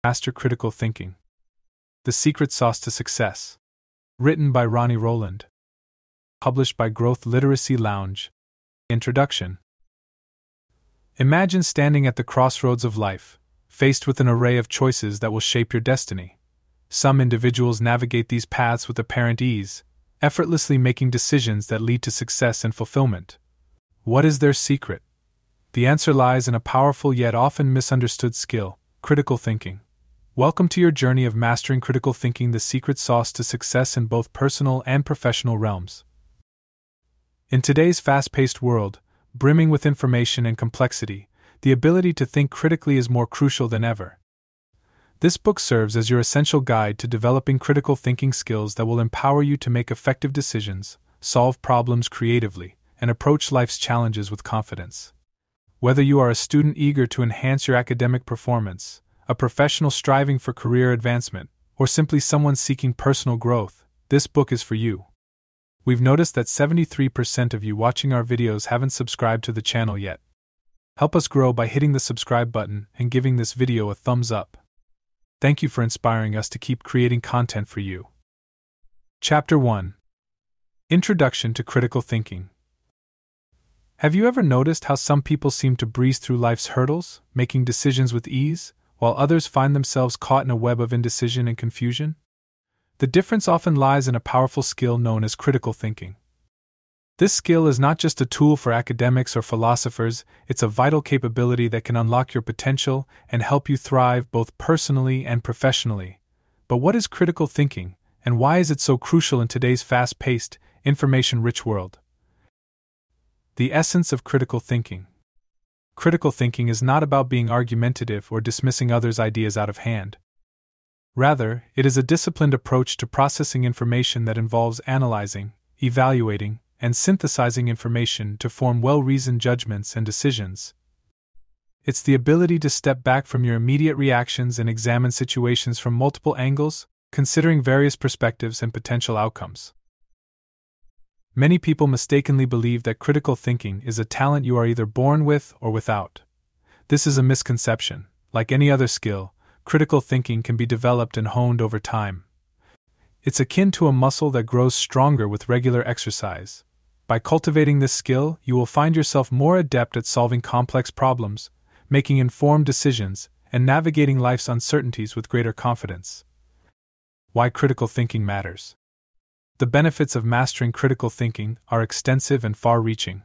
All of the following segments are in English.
Master Critical Thinking. The Secret Sauce to Success. Written by Ronnie Rowland. Published by Growth Literacy Lounge. Introduction. Imagine standing at the crossroads of life, faced with an array of choices that will shape your destiny. Some individuals navigate these paths with apparent ease, effortlessly making decisions that lead to success and fulfillment. What is their secret? The answer lies in a powerful yet often misunderstood skill: critical thinking. Welcome to your journey of mastering critical thinking, the secret sauce to success in both personal and professional realms. In today's fast-paced world, brimming with information and complexity, the ability to think critically is more crucial than ever. This book serves as your essential guide to developing critical thinking skills that will empower you to make effective decisions, solve problems creatively, and approach life's challenges with confidence. Whether you are a student eager to enhance your academic performance, a professional striving for career advancement, or simply someone seeking personal growth, this book is for you. We've noticed that 73% of you watching our videos haven't subscribed to the channel yet. Help us grow by hitting the subscribe button and giving this video a thumbs up. Thank you for inspiring us to keep creating content for you. Chapter 1. Introduction to Critical Thinking. Have you ever noticed how some people seem to breeze through life's hurdles, making decisions with ease, while others find themselves caught in a web of indecision and confusion? The difference often lies in a powerful skill known as critical thinking. This skill is not just a tool for academics or philosophers, it's a vital capability that can unlock your potential and help you thrive both personally and professionally. But what is critical thinking, and why is it so crucial in today's fast-paced, information-rich world? The essence of critical thinking. Critical thinking is not about being argumentative or dismissing others' ideas out of hand. Rather, it is a disciplined approach to processing information that involves analyzing, evaluating, and synthesizing information to form well-reasoned judgments and decisions. It's the ability to step back from your immediate reactions and examine situations from multiple angles, considering various perspectives and potential outcomes. Many people mistakenly believe that critical thinking is a talent you are either born with or without. This is a misconception. Like any other skill, critical thinking can be developed and honed over time. It's akin to a muscle that grows stronger with regular exercise. By cultivating this skill, you will find yourself more adept at solving complex problems, making informed decisions, and navigating life's uncertainties with greater confidence. Why critical thinking matters. The benefits of mastering critical thinking are extensive and far-reaching.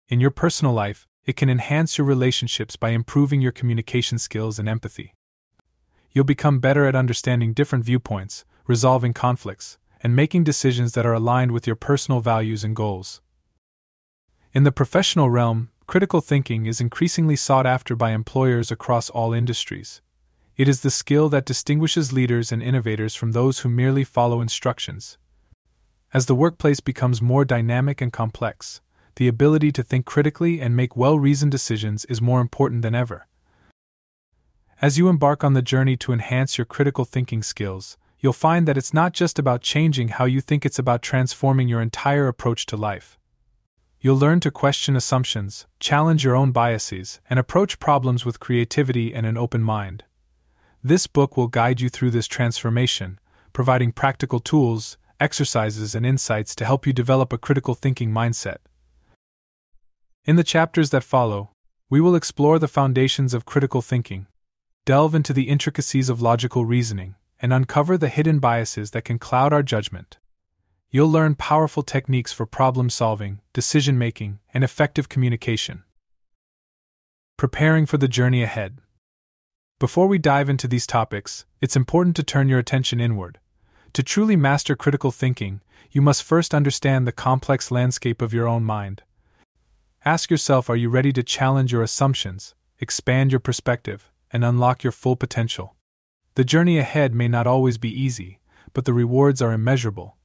In your personal life, it can enhance your relationships by improving your communication skills and empathy. You'll become better at understanding different viewpoints, resolving conflicts, and making decisions that are aligned with your personal values and goals. In the professional realm, critical thinking is increasingly sought after by employers across all industries. It is the skill that distinguishes leaders and innovators from those who merely follow instructions. As the workplace becomes more dynamic and complex, the ability to think critically and make well-reasoned decisions is more important than ever. As you embark on the journey to enhance your critical thinking skills, you'll find that it's not just about changing how you think, it's about transforming your entire approach to life. You'll learn to question assumptions, challenge your own biases, and approach problems with creativity and an open mind. This book will guide you through this transformation, providing practical tools, exercises, and insights to help you develop a critical thinking mindset. In the chapters that follow, we will explore the foundations of critical thinking, delve into the intricacies of logical reasoning, and uncover the hidden biases that can cloud our judgment. You'll learn powerful techniques for problem-solving, decision-making, and effective communication. Preparing for the journey ahead. Before we dive into these topics, it's important to turn your attention inward. To truly master critical thinking, you must first understand the complex landscape of your own mind. Ask yourself, are you ready to challenge your assumptions, expand your perspective, and unlock your full potential? The journey ahead may not always be easy, but the rewards are immeasurable.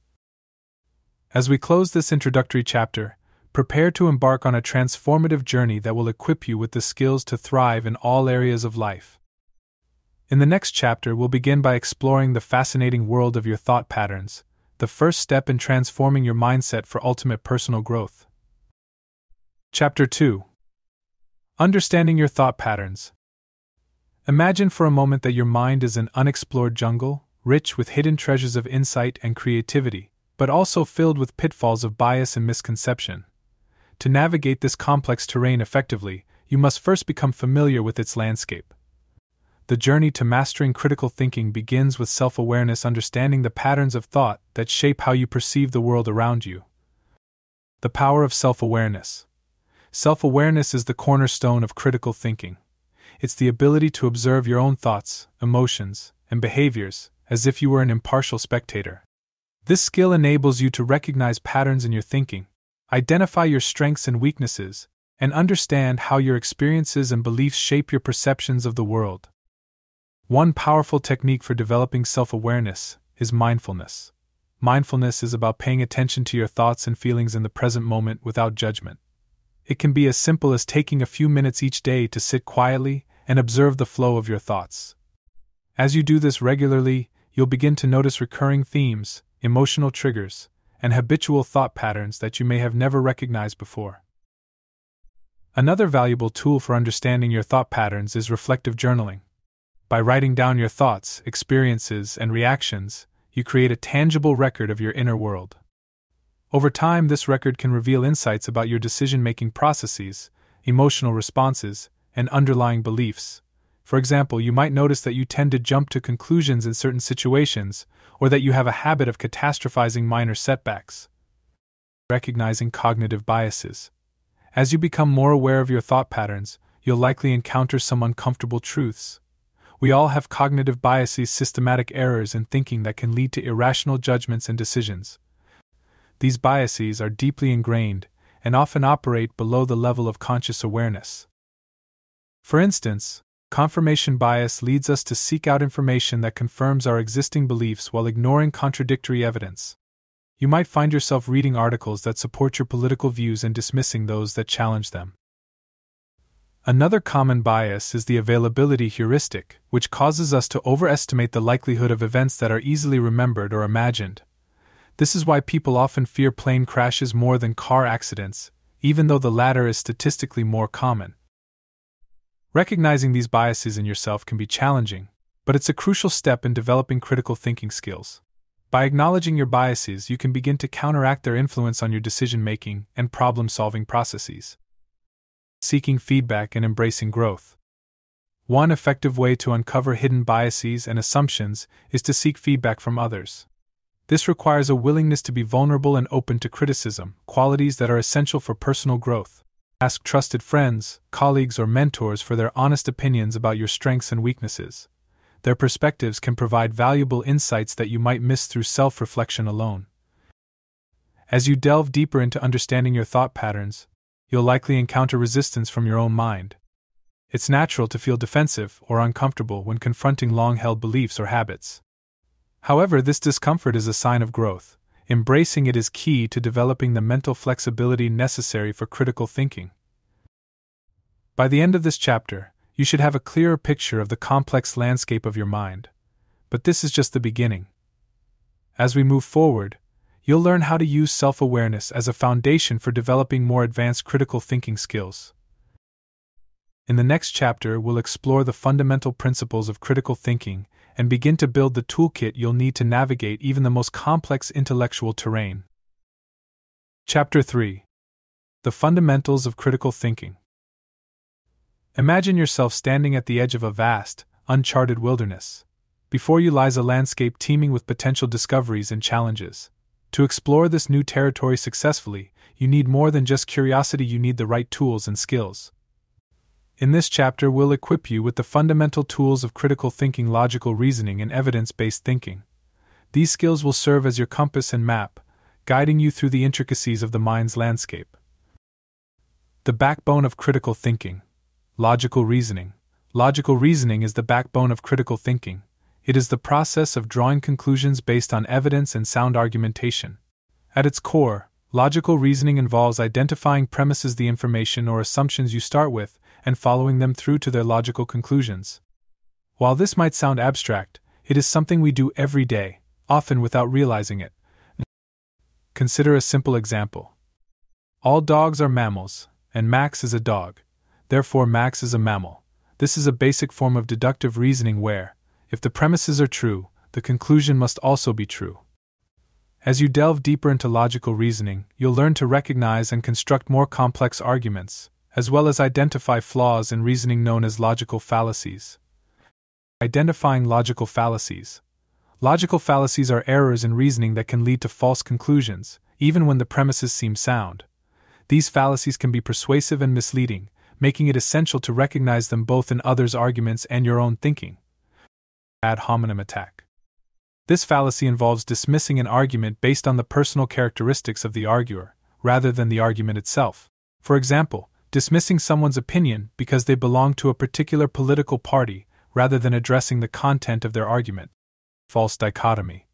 As we close this introductory chapter, prepare to embark on a transformative journey that will equip you with the skills to thrive in all areas of life. In the next chapter, we'll begin by exploring the fascinating world of your thought patterns, the first step in transforming your mindset for ultimate personal growth. Chapter 2. Understanding your thought patterns. Imagine for a moment that your mind is an unexplored jungle, rich with hidden treasures of insight and creativity, but also filled with pitfalls of bias and misconception. To navigate this complex terrain effectively, you must first become familiar with its landscape. The journey to mastering critical thinking begins with self-awareness, understanding the patterns of thought that shape how you perceive the world around you. The power of self-awareness. Self-awareness is the cornerstone of critical thinking. It's the ability to observe your own thoughts, emotions, and behaviors, as if you were an impartial spectator. This skill enables you to recognize patterns in your thinking, identify your strengths and weaknesses, and understand how your experiences and beliefs shape your perceptions of the world. One powerful technique for developing self-awareness is mindfulness. Mindfulness is about paying attention to your thoughts and feelings in the present moment without judgment. It can be as simple as taking a few minutes each day to sit quietly and observe the flow of your thoughts. As you do this regularly, you'll begin to notice recurring themes, emotional triggers, and habitual thought patterns that you may have never recognized before. Another valuable tool for understanding your thought patterns is reflective journaling. By writing down your thoughts, experiences, and reactions, you create a tangible record of your inner world. Over time, this record can reveal insights about your decision-making processes, emotional responses, and underlying beliefs. For example, you might notice that you tend to jump to conclusions in certain situations, or that you have a habit of catastrophizing minor setbacks. Recognizing cognitive biases. As you become more aware of your thought patterns, you'll likely encounter some uncomfortable truths. We all have cognitive biases, systematic errors in thinking that can lead to irrational judgments and decisions. These biases are deeply ingrained and often operate below the level of conscious awareness. For instance, confirmation bias leads us to seek out information that confirms our existing beliefs while ignoring contradictory evidence. You might find yourself reading articles that support your political views and dismissing those that challenge them. Another common bias is the availability heuristic, which causes us to overestimate the likelihood of events that are easily remembered or imagined. This is why people often fear plane crashes more than car accidents, even though the latter is statistically more common. Recognizing these biases in yourself can be challenging, but it's a crucial step in developing critical thinking skills. By acknowledging your biases, you can begin to counteract their influence on your decision-making and problem-solving processes. Seeking feedback and embracing growth. One effective way to uncover hidden biases and assumptions is to seek feedback from others. This requires a willingness to be vulnerable and open to criticism, qualities that are essential for personal growth. Ask trusted friends, colleagues, or mentors for their honest opinions about your strengths and weaknesses. Their perspectives can provide valuable insights that you might miss through self-reflection alone. As you delve deeper into understanding your thought patterns, you'll likely encounter resistance from your own mind. It's natural to feel defensive or uncomfortable when confronting long-held beliefs or habits. However, this discomfort is a sign of growth. Embracing it is key to developing the mental flexibility necessary for critical thinking. By the end of this chapter, you should have a clearer picture of the complex landscape of your mind. But this is just the beginning. As we move forward, you'll learn how to use self-awareness as a foundation for developing more advanced critical thinking skills. In the next chapter, we'll explore the fundamental principles of critical thinking and begin to build the toolkit you'll need to navigate even the most complex intellectual terrain. Chapter 3. The Fundamentals of Critical Thinking. Imagine yourself standing at the edge of a vast, uncharted wilderness. Before you lies a landscape teeming with potential discoveries and challenges. To explore this new territory successfully, you need more than just curiosity, you need the right tools and skills. In this chapter, we'll equip you with the fundamental tools of critical thinking, logical reasoning, and evidence-based thinking. These skills will serve as your compass and map, guiding you through the intricacies of the mind's landscape. The backbone of critical thinking. Logical reasoning. Logical reasoning is the backbone of critical thinking. It is the process of drawing conclusions based on evidence and sound argumentation. At its core, logical reasoning involves identifying premises, the information or assumptions you start with, and following them through to their logical conclusions. While this might sound abstract, it is something we do every day, often without realizing it. Consider a simple example. All dogs are mammals, and Max is a dog. Therefore, Max is a mammal. This is a basic form of deductive reasoning where, if the premises are true, the conclusion must also be true. As you delve deeper into logical reasoning, you'll learn to recognize and construct more complex arguments, as well as identify flaws in reasoning known as logical fallacies. Identifying logical fallacies. Logical fallacies are errors in reasoning that can lead to false conclusions, even when the premises seem sound. These fallacies can be persuasive and misleading, making it essential to recognize them both in others' arguments and your own thinking. Ad hominem attack. This fallacy involves dismissing an argument based on the personal characteristics of the arguer, rather than the argument itself. For example, dismissing someone's opinion because they belong to a particular political party, rather than addressing the content of their argument. False dichotomy.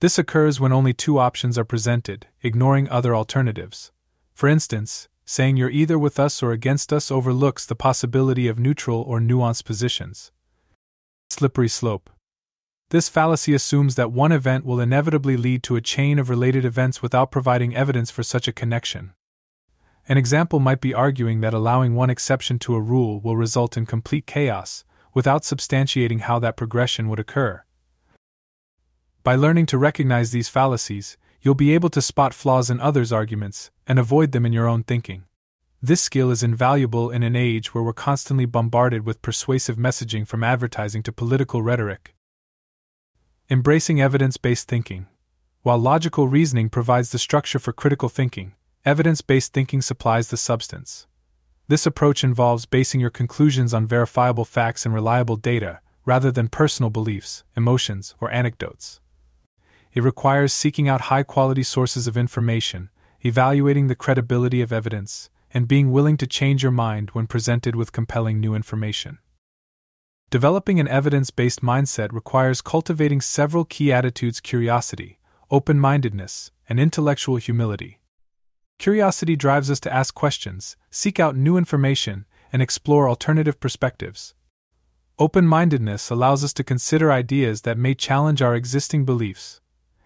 This occurs when only two options are presented, ignoring other alternatives. For instance, saying you're either with us or against us overlooks the possibility of neutral or nuanced positions. Slippery slope. This fallacy assumes that one event will inevitably lead to a chain of related events without providing evidence for such a connection. An example might be arguing that allowing one exception to a rule will result in complete chaos, without substantiating how that progression would occur. By learning to recognize these fallacies, you'll be able to spot flaws in others' arguments and avoid them in your own thinking. This skill is invaluable in an age where we're constantly bombarded with persuasive messaging from advertising to political rhetoric. Embracing evidence-based thinking. While logical reasoning provides the structure for critical thinking, evidence-based thinking supplies the substance. This approach involves basing your conclusions on verifiable facts and reliable data, rather than personal beliefs, emotions, or anecdotes. It requires seeking out high-quality sources of information, evaluating the credibility of evidence, and being willing to change your mind when presented with compelling new information. Developing an evidence-based mindset requires cultivating several key attitudes: curiosity, open-mindedness, and intellectual humility. Curiosity drives us to ask questions, seek out new information, and explore alternative perspectives. Open-mindedness allows us to consider ideas that may challenge our existing beliefs.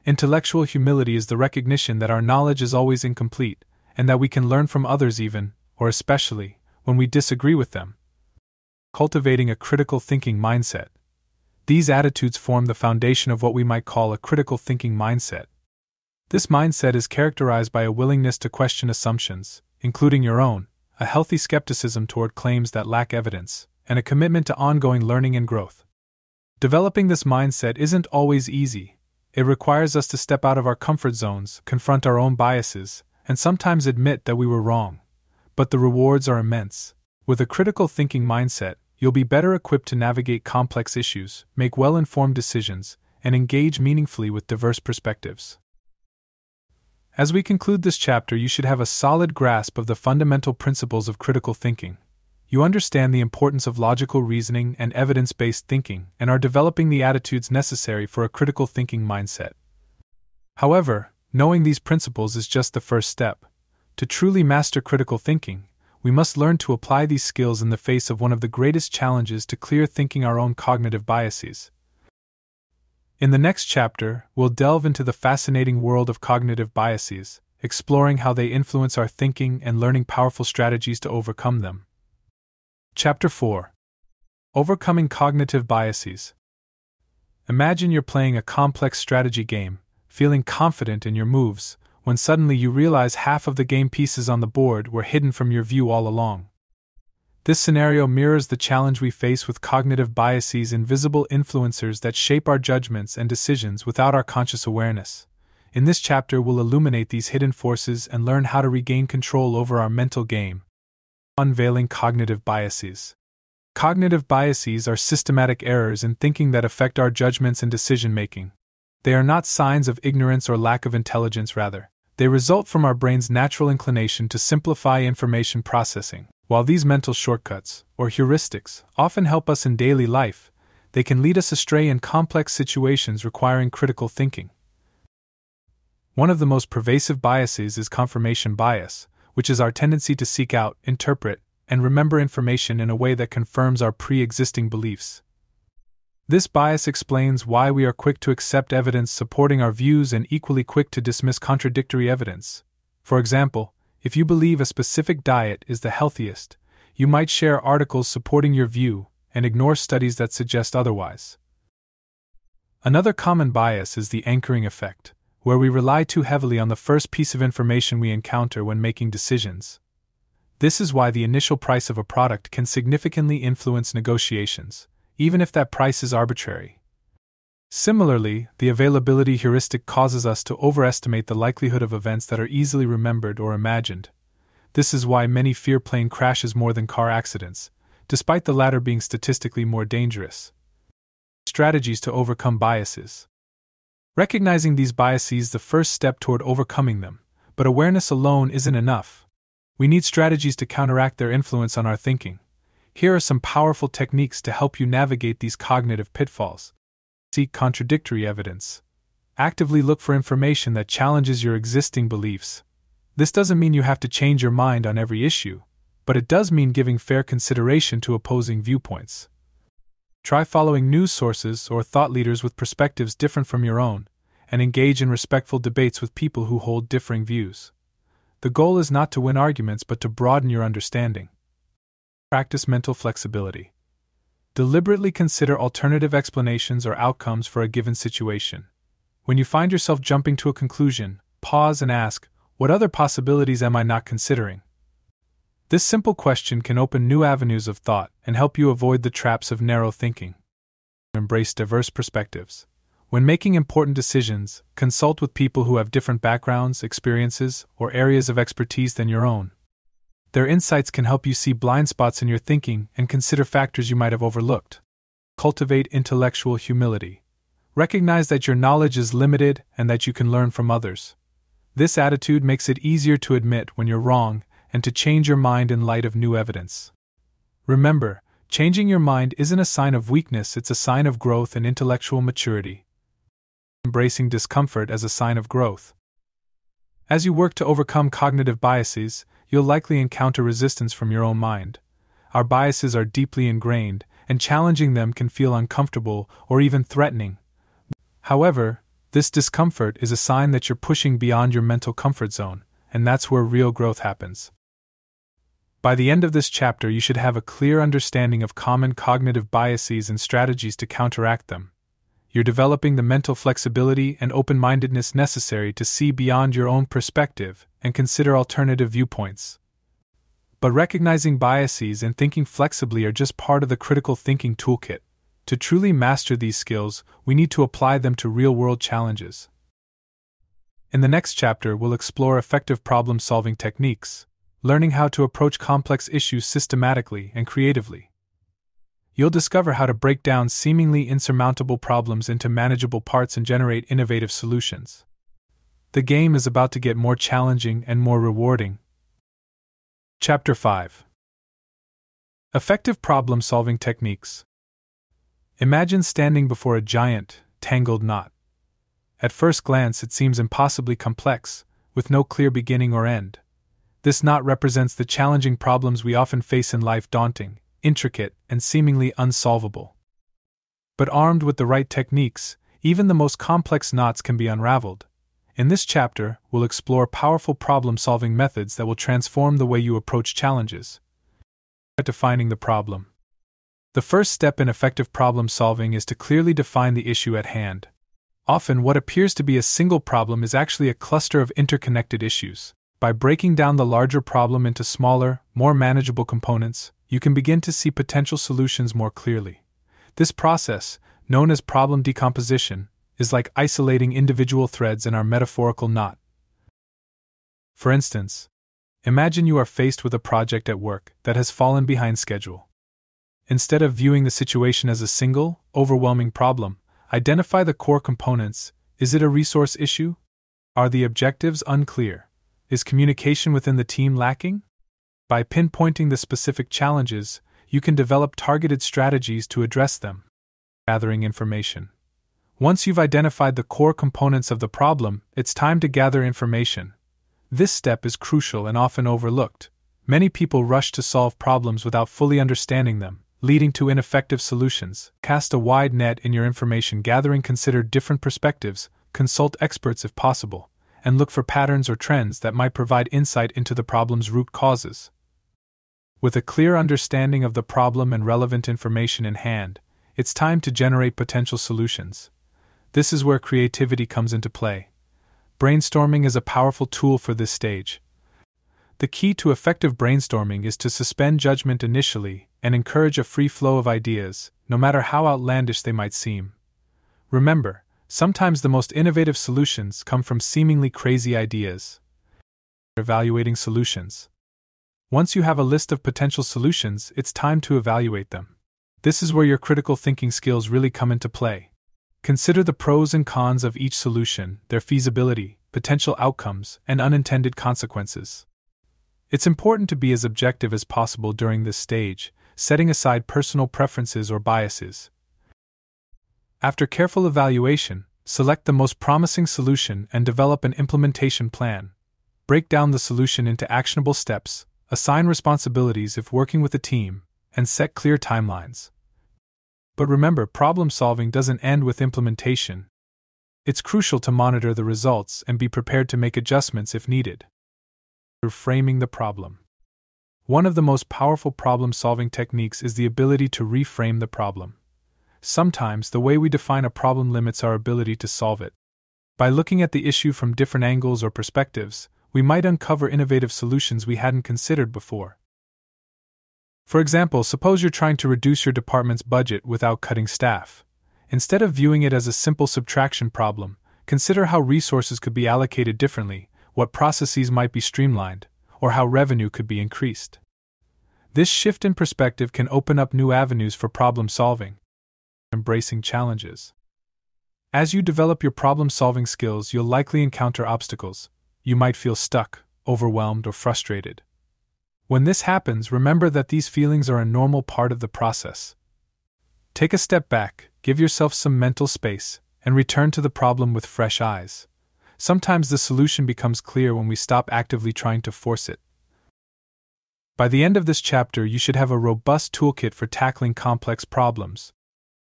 Intellectual humility is the recognition that our knowledge is always incomplete, and that we can learn from others even, or especially, when we disagree with them. Cultivating a critical thinking mindset. These attitudes form the foundation of what we might call a critical thinking mindset. This mindset is characterized by a willingness to question assumptions, including your own, a healthy skepticism toward claims that lack evidence, and a commitment to ongoing learning and growth. Developing this mindset isn't always easy. It requires us to step out of our comfort zones, confront our own biases, and sometimes admit that we were wrong. But the rewards are immense. With a critical thinking mindset, you'll be better equipped to navigate complex issues, make well-informed decisions, and engage meaningfully with diverse perspectives. As we conclude this chapter, you should have a solid grasp of the fundamental principles of critical thinking. You understand the importance of logical reasoning and evidence-based thinking and are developing the attitudes necessary for a critical thinking mindset. However, knowing these principles is just the first step. To truly master critical thinking, we must learn to apply these skills in the face of one of the greatest challenges to clear thinking: our own cognitive biases. In the next chapter, we'll delve into the fascinating world of cognitive biases, exploring how they influence our thinking and learning powerful strategies to overcome them. Chapter 4. Overcoming Cognitive Biases. Imagine you're playing a complex strategy game, feeling confident in your moves, when suddenly you realize half of the game pieces on the board were hidden from your view all along. This scenario mirrors the challenge we face with cognitive biases, invisible influencers that shape our judgments and decisions without our conscious awareness. In this chapter, we'll illuminate these hidden forces and learn how to regain control over our mental game. Unveiling cognitive biases. Cognitive biases are systematic errors in thinking that affect our judgments and decision-making. They are not signs of ignorance or lack of intelligence, rather, they result from our brain's natural inclination to simplify information processing. While these mental shortcuts, or heuristics, often help us in daily life, they can lead us astray in complex situations requiring critical thinking. One of the most pervasive biases is confirmation bias, which is our tendency to seek out, interpret, and remember information in a way that confirms our pre-existing beliefs. This bias explains why we are quick to accept evidence supporting our views and equally quick to dismiss contradictory evidence. For example, if you believe a specific diet is the healthiest, You might share articles supporting your view and ignore studies that suggest otherwise. Another common bias is the anchoring effect, where we rely too heavily on the first piece of information we encounter when making decisions. This is why the initial price of a product can significantly influence negotiations, even if that price is arbitrary. Similarly, the availability heuristic causes us to overestimate the likelihood of events that are easily remembered or imagined. This is why many fear plane crashes more than car accidents, despite the latter being statistically more dangerous. Strategies to overcome biases. Recognizing these biases is the first step toward overcoming them, but awareness alone isn't enough. We need strategies to counteract their influence on our thinking. Here are some powerful techniques to help you navigate these cognitive pitfalls. Seek contradictory evidence. Actively look for information that challenges your existing beliefs. This doesn't mean you have to change your mind on every issue, but it does mean giving fair consideration to opposing viewpoints. Try following news sources or thought leaders with perspectives different from your own, and engage in respectful debates with people who hold differing views. The goal is not to win arguments but to broaden your understanding. Practice mental flexibility. Deliberately consider alternative explanations or outcomes for a given situation. When you find yourself jumping to a conclusion, pause and ask, what other possibilities am I not considering? This simple question can open new avenues of thought and help you avoid the traps of narrow thinking. Embrace diverse perspectives. When making important decisions, consult with people who have different backgrounds, experiences, or areas of expertise than your own. Their insights can help you see blind spots in your thinking and consider factors you might have overlooked. Cultivate intellectual humility. Recognize that your knowledge is limited and that you can learn from others. This attitude makes it easier to admit when you're wrong and to change your mind in light of new evidence. Remember, changing your mind isn't a sign of weakness, it's a sign of growth and intellectual maturity. Embracing discomfort as a sign of growth. As you work to overcome cognitive biases, you'll likely encounter resistance from your own mind. Our biases are deeply ingrained, and challenging them can feel uncomfortable or even threatening. However, this discomfort is a sign that you're pushing beyond your mental comfort zone, and that's where real growth happens. By the end of this chapter, you should have a clear understanding of common cognitive biases and strategies to counteract them. You're developing the mental flexibility and open-mindedness necessary to see beyond your own perspective and consider alternative viewpoints. But recognizing biases and thinking flexibly are just part of the critical thinking toolkit. To truly master these skills, we need to apply them to real-world challenges. In the next chapter, we'll explore effective problem-solving techniques, learning how to approach complex issues systematically and creatively. You'll discover how to break down seemingly insurmountable problems into manageable parts and generate innovative solutions. The game is about to get more challenging and more rewarding. Chapter 5. Effective problem-solving techniques. Imagine standing before a giant, tangled knot. At first glance, it seems impossibly complex, with no clear beginning or end. This knot represents the challenging problems we often face in life: daunting, intricate, and seemingly unsolvable. But armed with the right techniques, even the most complex knots can be unraveled. In this chapter, we'll explore powerful problem-solving methods that will transform the way you approach challenges. Defining the problem. The first step in effective problem-solving is to clearly define the issue at hand. Often, what appears to be a single problem is actually a cluster of interconnected issues. By breaking down the larger problem into smaller, more manageable components, you can begin to see potential solutions more clearly. This process, known as problem decomposition, is like isolating individual threads in our metaphorical knot. For instance, imagine you are faced with a project at work that has fallen behind schedule. Instead of viewing the situation as a single, overwhelming problem, identify the core components. Is it a resource issue? Are the objectives unclear? Is communication within the team lacking? By pinpointing the specific challenges, you can develop targeted strategies to address them. Gathering information. Once you've identified the core components of the problem, it's time to gather information. This step is crucial and often overlooked. Many people rush to solve problems without fully understanding them, leading to ineffective solutions. Cast a wide net in your information gathering, consider different perspectives, consult experts if possible, and look for patterns or trends that might provide insight into the problem's root causes. With a clear understanding of the problem and relevant information in hand, it's time to generate potential solutions. This is where creativity comes into play. Brainstorming is a powerful tool for this stage. The key to effective brainstorming is to suspend judgment initially and encourage a free flow of ideas, no matter how outlandish they might seem. Remember, sometimes the most innovative solutions come from seemingly crazy ideas. Evaluating solutions. Once you have a list of potential solutions, it's time to evaluate them. This is where your critical thinking skills really come into play. Consider the pros and cons of each solution, their feasibility, potential outcomes, and unintended consequences. It's important to be as objective as possible during this stage, setting aside personal preferences or biases. After careful evaluation, select the most promising solution and develop an implementation plan. Break down the solution into actionable steps, assign responsibilities if working with a team, and set clear timelines. But remember, problem solving doesn't end with implementation. It's crucial to monitor the results and be prepared to make adjustments if needed. Reframing the problem. One of the most powerful problem-solving techniques is the ability to reframe the problem. Sometimes the way we define a problem limits our ability to solve it. By looking at the issue from different angles or perspectives, we might uncover innovative solutions we hadn't considered before. For example, suppose you're trying to reduce your department's budget without cutting staff. Instead of viewing it as a simple subtraction problem, consider how resources could be allocated differently, what processes might be streamlined, or how revenue could be increased. This shift in perspective can open up new avenues for problem solving. Embracing challenges. As you develop your problem-solving skills, you'll likely encounter obstacles. You might feel stuck, overwhelmed, or frustrated. When this happens, remember that these feelings are a normal part of the process. Take a step back, give yourself some mental space, and return to the problem with fresh eyes. Sometimes the solution becomes clear when we stop actively trying to force it. By the end of this chapter, you should have a robust toolkit for tackling complex problems.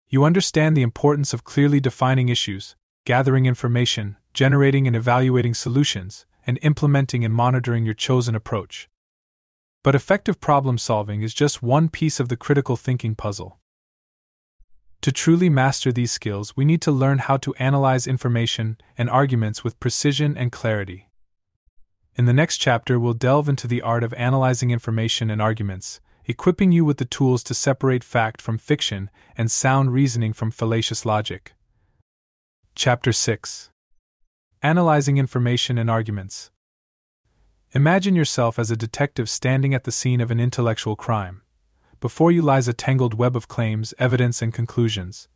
You understand the importance of clearly defining issues, gathering information, generating and evaluating solutions, and implementing and monitoring your chosen approach. But effective problem solving is just one piece of the critical thinking puzzle. To truly master these skills, we need to learn how to analyze information and arguments with precision and clarity. In the next chapter, we'll delve into the art of analyzing information and arguments, equipping you with the tools to separate fact from fiction and sound reasoning from fallacious logic. Chapter 6. Analyzing Information and Arguments. Imagine yourself as a detective standing at the scene of an intellectual crime. Before you lies a tangled web of claims, evidence, and conclusions.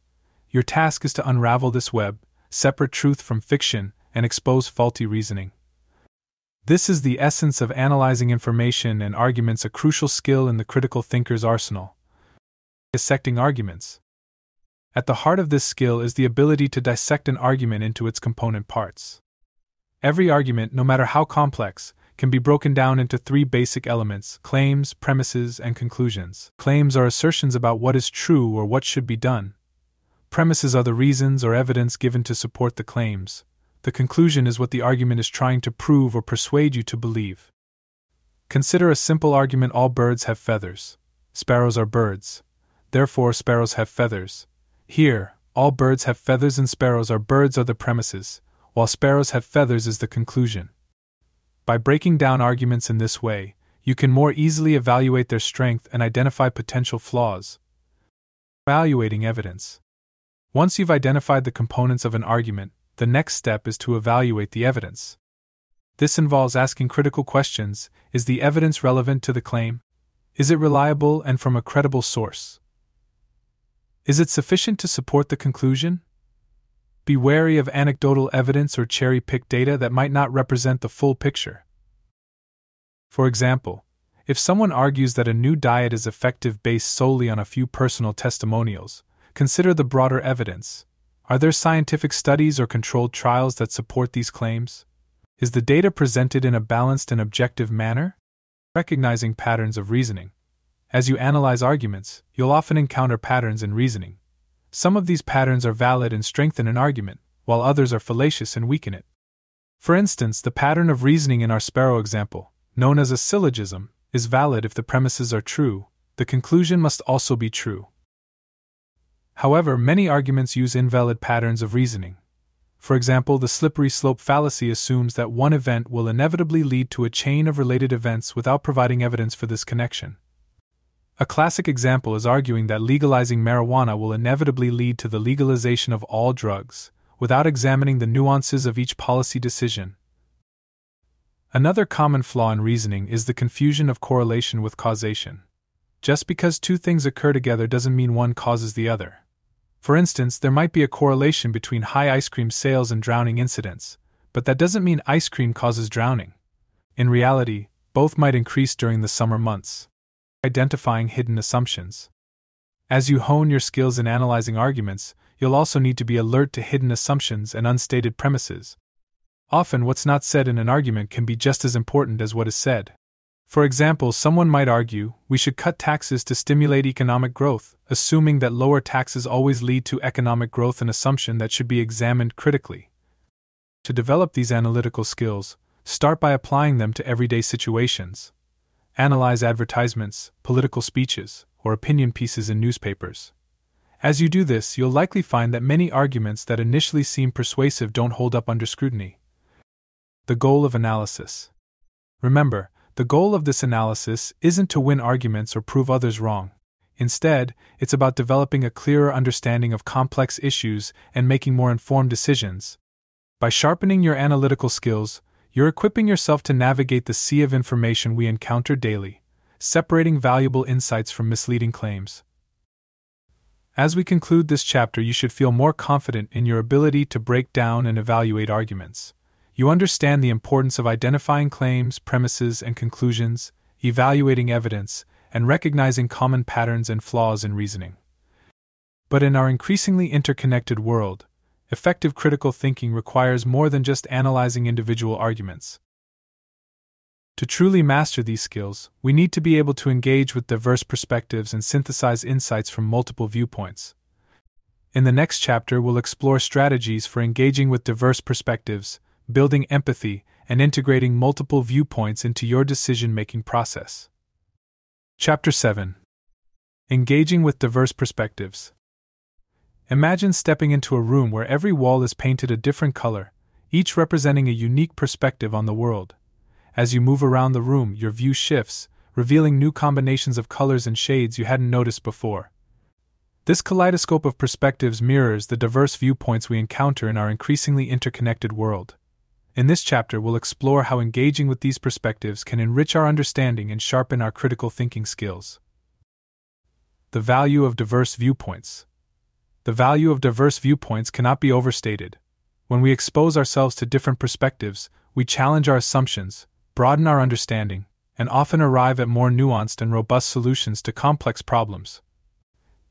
Your task is to unravel this web, separate truth from fiction, and expose faulty reasoning. This is the essence of analyzing information and arguments, a crucial skill in the critical thinker's arsenal. Dissecting arguments. At the heart of this skill is the ability to dissect an argument into its component parts. Every argument, no matter how complex, can be broken down into three basic elements: claims, premises, and conclusions. Claims are assertions about what is true or what should be done. Premises are the reasons or evidence given to support the claims. The conclusion is what the argument is trying to prove or persuade you to believe. Consider a simple argument: all birds have feathers. Sparrows are birds. Therefore, sparrows have feathers. Here, all birds have feathers and sparrows are birds are the premises, while sparrows have feathers is the conclusion. By breaking down arguments in this way, you can more easily evaluate their strength and identify potential flaws. Evaluating evidence. Once you've identified the components of an argument, the next step is to evaluate the evidence. This involves asking critical questions: is the evidence relevant to the claim? Is it reliable and from a credible source? Is it sufficient to support the conclusion? Be wary of anecdotal evidence or cherry-picked data that might not represent the full picture. For example, if someone argues that a new diet is effective based solely on a few personal testimonials, consider the broader evidence. Are there scientific studies or controlled trials that support these claims? Is the data presented in a balanced and objective manner? Recognizing patterns of reasoning. As you analyze arguments, you'll often encounter patterns in reasoning. Some of these patterns are valid and strengthen an argument, while others are fallacious and weaken it. For instance, the pattern of reasoning in our sparrow example, known as a syllogism, is valid if the premises are true, the conclusion must also be true. However, many arguments use invalid patterns of reasoning. For example, the slippery slope fallacy assumes that one event will inevitably lead to a chain of related events without providing evidence for this connection. A classic example is arguing that legalizing marijuana will inevitably lead to the legalization of all drugs, without examining the nuances of each policy decision. Another common flaw in reasoning is the confusion of correlation with causation. Just because two things occur together doesn't mean one causes the other. For instance, there might be a correlation between high ice cream sales and drowning incidents, but that doesn't mean ice cream causes drowning. In reality, both might increase during the summer months. Identifying hidden assumptions. As you hone your skills in analyzing arguments, you'll also need to be alert to hidden assumptions and unstated premises. Often, what's not said in an argument can be just as important as what is said. For example, someone might argue, we should cut taxes to stimulate economic growth, assuming that lower taxes always lead to economic growth, an assumption that should be examined critically. To develop these analytical skills, start by applying them to everyday situations. Analyze advertisements, political speeches, or opinion pieces in newspapers. As you do this, you'll likely find that many arguments that initially seem persuasive don't hold up under scrutiny. The goal of analysis. Remember, the goal of this analysis isn't to win arguments or prove others wrong. Instead, it's about developing a clearer understanding of complex issues and making more informed decisions. By sharpening your analytical skills, you're equipping yourself to navigate the sea of information we encounter daily, separating valuable insights from misleading claims. As we conclude this chapter, you should feel more confident in your ability to break down and evaluate arguments. You understand the importance of identifying claims, premises, and conclusions, evaluating evidence, and recognizing common patterns and flaws in reasoning. But in our increasingly interconnected world, effective critical thinking requires more than just analyzing individual arguments. To truly master these skills, we need to be able to engage with diverse perspectives and synthesize insights from multiple viewpoints. In the next chapter, we'll explore strategies for engaging with diverse perspectives, building empathy, and integrating multiple viewpoints into your decision-making process. Chapter 7. Engaging with diverse perspectives. Imagine stepping into a room where every wall is painted a different color, each representing a unique perspective on the world. As you move around the room, your view shifts, revealing new combinations of colors and shades you hadn't noticed before. This kaleidoscope of perspectives mirrors the diverse viewpoints we encounter in our increasingly interconnected world. In this chapter, we'll explore how engaging with these perspectives can enrich our understanding and sharpen our critical thinking skills. The value of diverse viewpoints. The value of diverse viewpoints cannot be overstated. When we expose ourselves to different perspectives, we challenge our assumptions, broaden our understanding, and often arrive at more nuanced and robust solutions to complex problems.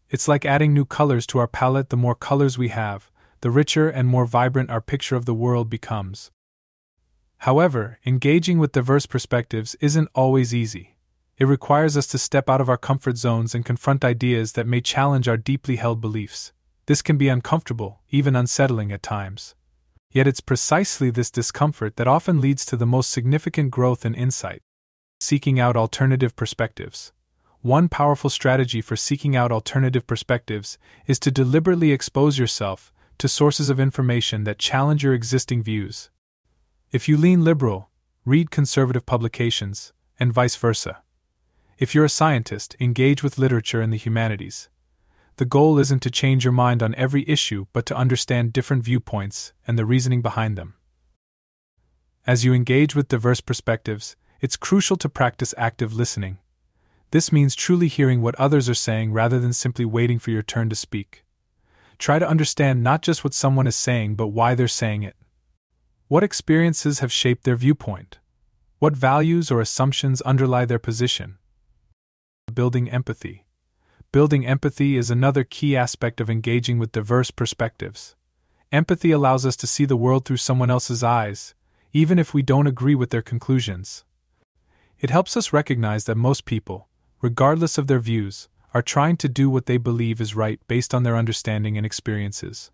It's like adding new colors to our palette. The more colors we have, the richer and more vibrant our picture of the world becomes. However, engaging with diverse perspectives isn't always easy. It requires us to step out of our comfort zones and confront ideas that may challenge our deeply held beliefs. This can be uncomfortable, even unsettling at times. Yet it's precisely this discomfort that often leads to the most significant growth and insight. Seeking out alternative perspectives. One powerful strategy for seeking out alternative perspectives is to deliberately expose yourself to sources of information that challenge your existing views. If you lean liberal, read conservative publications, and vice versa. If you're a scientist, engage with literature and the humanities. The goal isn't to change your mind on every issue, but to understand different viewpoints and the reasoning behind them. As you engage with diverse perspectives, it's crucial to practice active listening. This means truly hearing what others are saying rather than simply waiting for your turn to speak. Try to understand not just what someone is saying, but why they're saying it. What experiences have shaped their viewpoint? What values or assumptions underlie their position? Building empathy. Building empathy is another key aspect of engaging with diverse perspectives. Empathy allows us to see the world through someone else's eyes, even if we don't agree with their conclusions. It helps us recognize that most people, regardless of their views, are trying to do what they believe is right based on their understanding and experiences.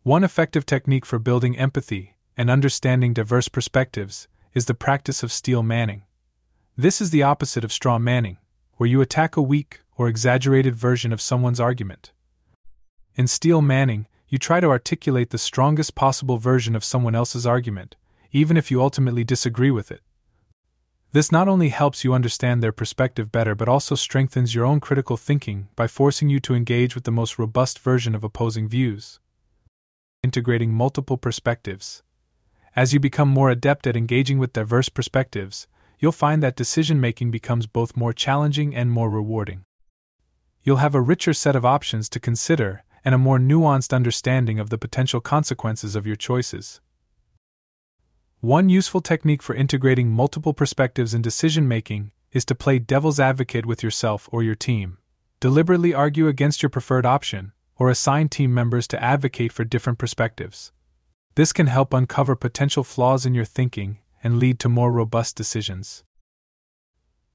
One effective technique for building empathy and understanding diverse perspectives is the practice of steel manning. This is the opposite of straw manning, where you attack a weak or exaggerated version of someone's argument. In steel manning, you try to articulate the strongest possible version of someone else's argument, even if you ultimately disagree with it. This not only helps you understand their perspective better but also strengthens your own critical thinking by forcing you to engage with the most robust version of opposing views. Integrating multiple perspectives. As you become more adept at engaging with diverse perspectives, you'll find that decision-making becomes both more challenging and more rewarding. You'll have a richer set of options to consider and a more nuanced understanding of the potential consequences of your choices. One useful technique for integrating multiple perspectives in decision-making is to play devil's advocate with yourself or your team. Deliberately argue against your preferred option, or assign team members to advocate for different perspectives. This can help uncover potential flaws in your thinking and lead to more robust decisions.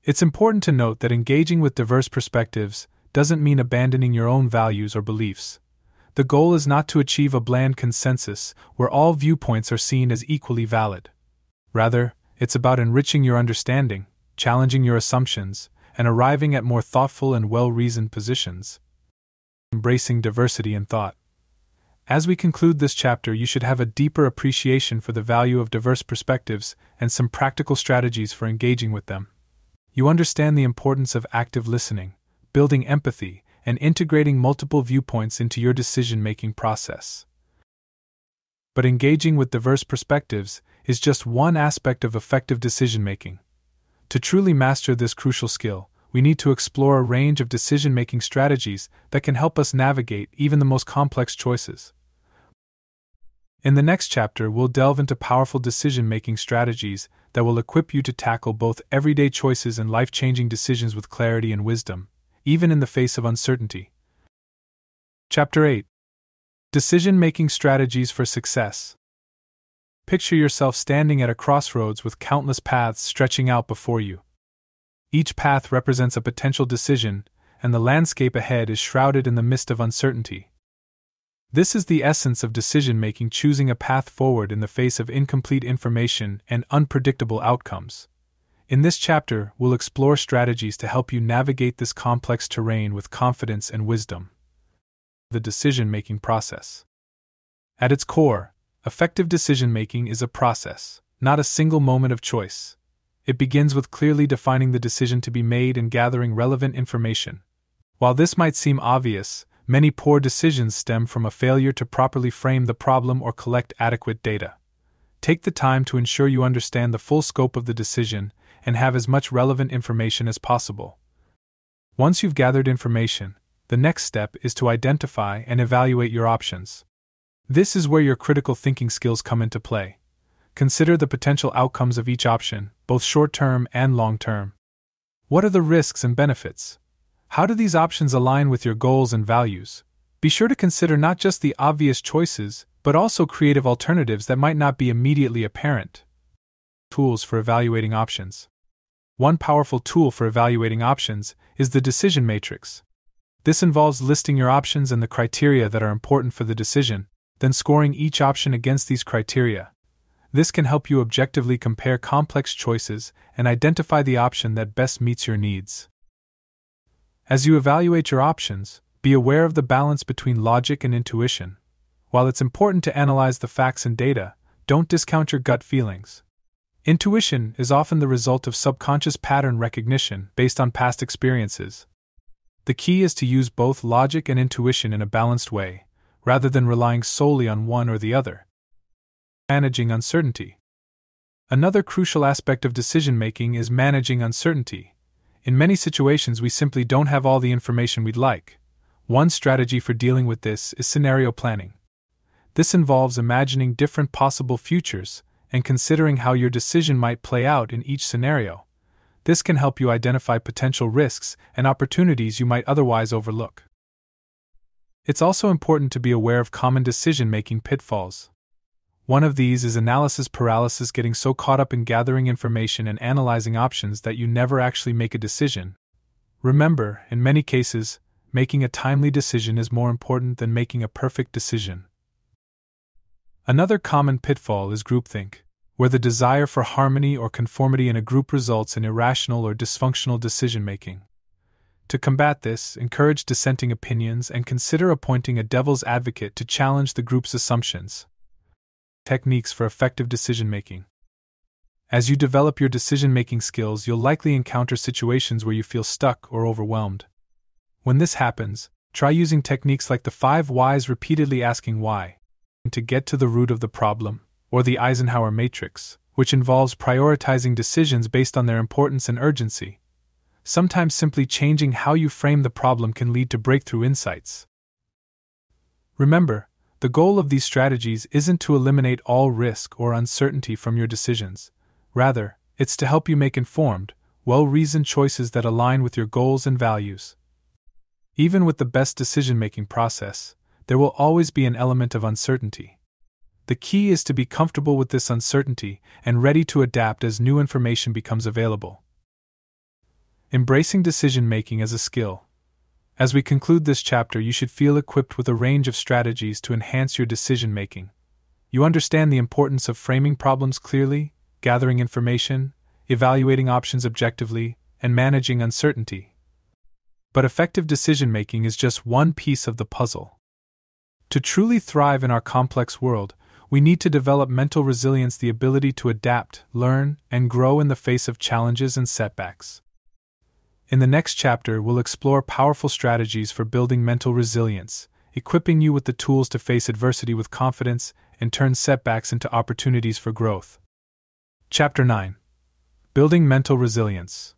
It's important to note that engaging with diverse perspectives doesn't mean abandoning your own values or beliefs. The goal is not to achieve a bland consensus where all viewpoints are seen as equally valid. Rather, it's about enriching your understanding, challenging your assumptions, and arriving at more thoughtful and well-reasoned positions. Embracing diversity in thought. As we conclude this chapter, you should have a deeper appreciation for the value of diverse perspectives and some practical strategies for engaging with them. You understand the importance of active listening, building empathy, and integrating multiple viewpoints into your decision-making process. But engaging with diverse perspectives is just one aspect of effective decision-making. To truly master this crucial skill, we need to explore a range of decision-making strategies that can help us navigate even the most complex choices. In the next chapter, we'll delve into powerful decision-making strategies that will equip you to tackle both everyday choices and life-changing decisions with clarity and wisdom, even in the face of uncertainty. Chapter 8. Decision-making strategies for success. Picture yourself standing at a crossroads with countless paths stretching out before you. Each path represents a potential decision, and the landscape ahead is shrouded in the mist of uncertainty. This is the essence of decision-making, choosing a path forward in the face of incomplete information and unpredictable outcomes. In this chapter, we'll explore strategies to help you navigate this complex terrain with confidence and wisdom. The decision-making process. At its core, effective decision-making is a process, not a single moment of choice. It begins with clearly defining the decision to be made and gathering relevant information. While this might seem obvious, many poor decisions stem from a failure to properly frame the problem or collect adequate data. Take the time to ensure you understand the full scope of the decision and have as much relevant information as possible. Once you've gathered information, the next step is to identify and evaluate your options. This is where your critical thinking skills come into play. Consider the potential outcomes of each option, both short-term and long-term. What are the risks and benefits? How do these options align with your goals and values? Be sure to consider not just the obvious choices, but also creative alternatives that might not be immediately apparent. Tools for evaluating options. One powerful tool for evaluating options is the decision matrix. This involves listing your options and the criteria that are important for the decision, then scoring each option against these criteria. This can help you objectively compare complex choices and identify the option that best meets your needs. As you evaluate your options, be aware of the balance between logic and intuition. While it's important to analyze the facts and data, don't discount your gut feelings. Intuition is often the result of subconscious pattern recognition based on past experiences. The key is to use both logic and intuition in a balanced way, rather than relying solely on one or the other. Managing uncertainty. Another crucial aspect of decision-making is managing uncertainty. In many situations, we simply don't have all the information we'd like. One strategy for dealing with this is scenario planning. This involves imagining different possible futures and considering how your decision might play out in each scenario. This can help you identify potential risks and opportunities you might otherwise overlook. It's also important to be aware of common decision-making pitfalls. One of these is analysis paralysis, getting so caught up in gathering information and analyzing options that you never actually make a decision. Remember, in many cases, making a timely decision is more important than making a perfect decision. Another common pitfall is groupthink. where the desire for harmony or conformity in a group results in irrational or dysfunctional decision-making. To combat this, encourage dissenting opinions and consider appointing a devil's advocate to challenge the group's assumptions. Techniques for effective decision-making. As you develop your decision-making skills, you'll likely encounter situations where you feel stuck or overwhelmed. When this happens, try using techniques like the 5 whys, repeatedly asking why, to get to the root of the problem, or the Eisenhower matrix, which involves prioritizing decisions based on their importance and urgency. Sometimes simply changing how you frame the problem can lead to breakthrough insights. Remember, the goal of these strategies isn't to eliminate all risk or uncertainty from your decisions. Rather, it's to help you make informed, well-reasoned choices that align with your goals and values. Even with the best decision-making process, there will always be an element of uncertainty. The key is to be comfortable with this uncertainty and ready to adapt as new information becomes available. Embracing decision-making as a skill. As we conclude this chapter, you should feel equipped with a range of strategies to enhance your decision-making. You understand the importance of framing problems clearly, gathering information, evaluating options objectively, and managing uncertainty. But effective decision-making is just one piece of the puzzle. To truly thrive in our complex world, we need to develop mental resilience, the ability to adapt, learn, and grow in the face of challenges and setbacks. In the next chapter, we'll explore powerful strategies for building mental resilience, equipping you with the tools to face adversity with confidence and turn setbacks into opportunities for growth. Chapter 9. Building Mental Resilience.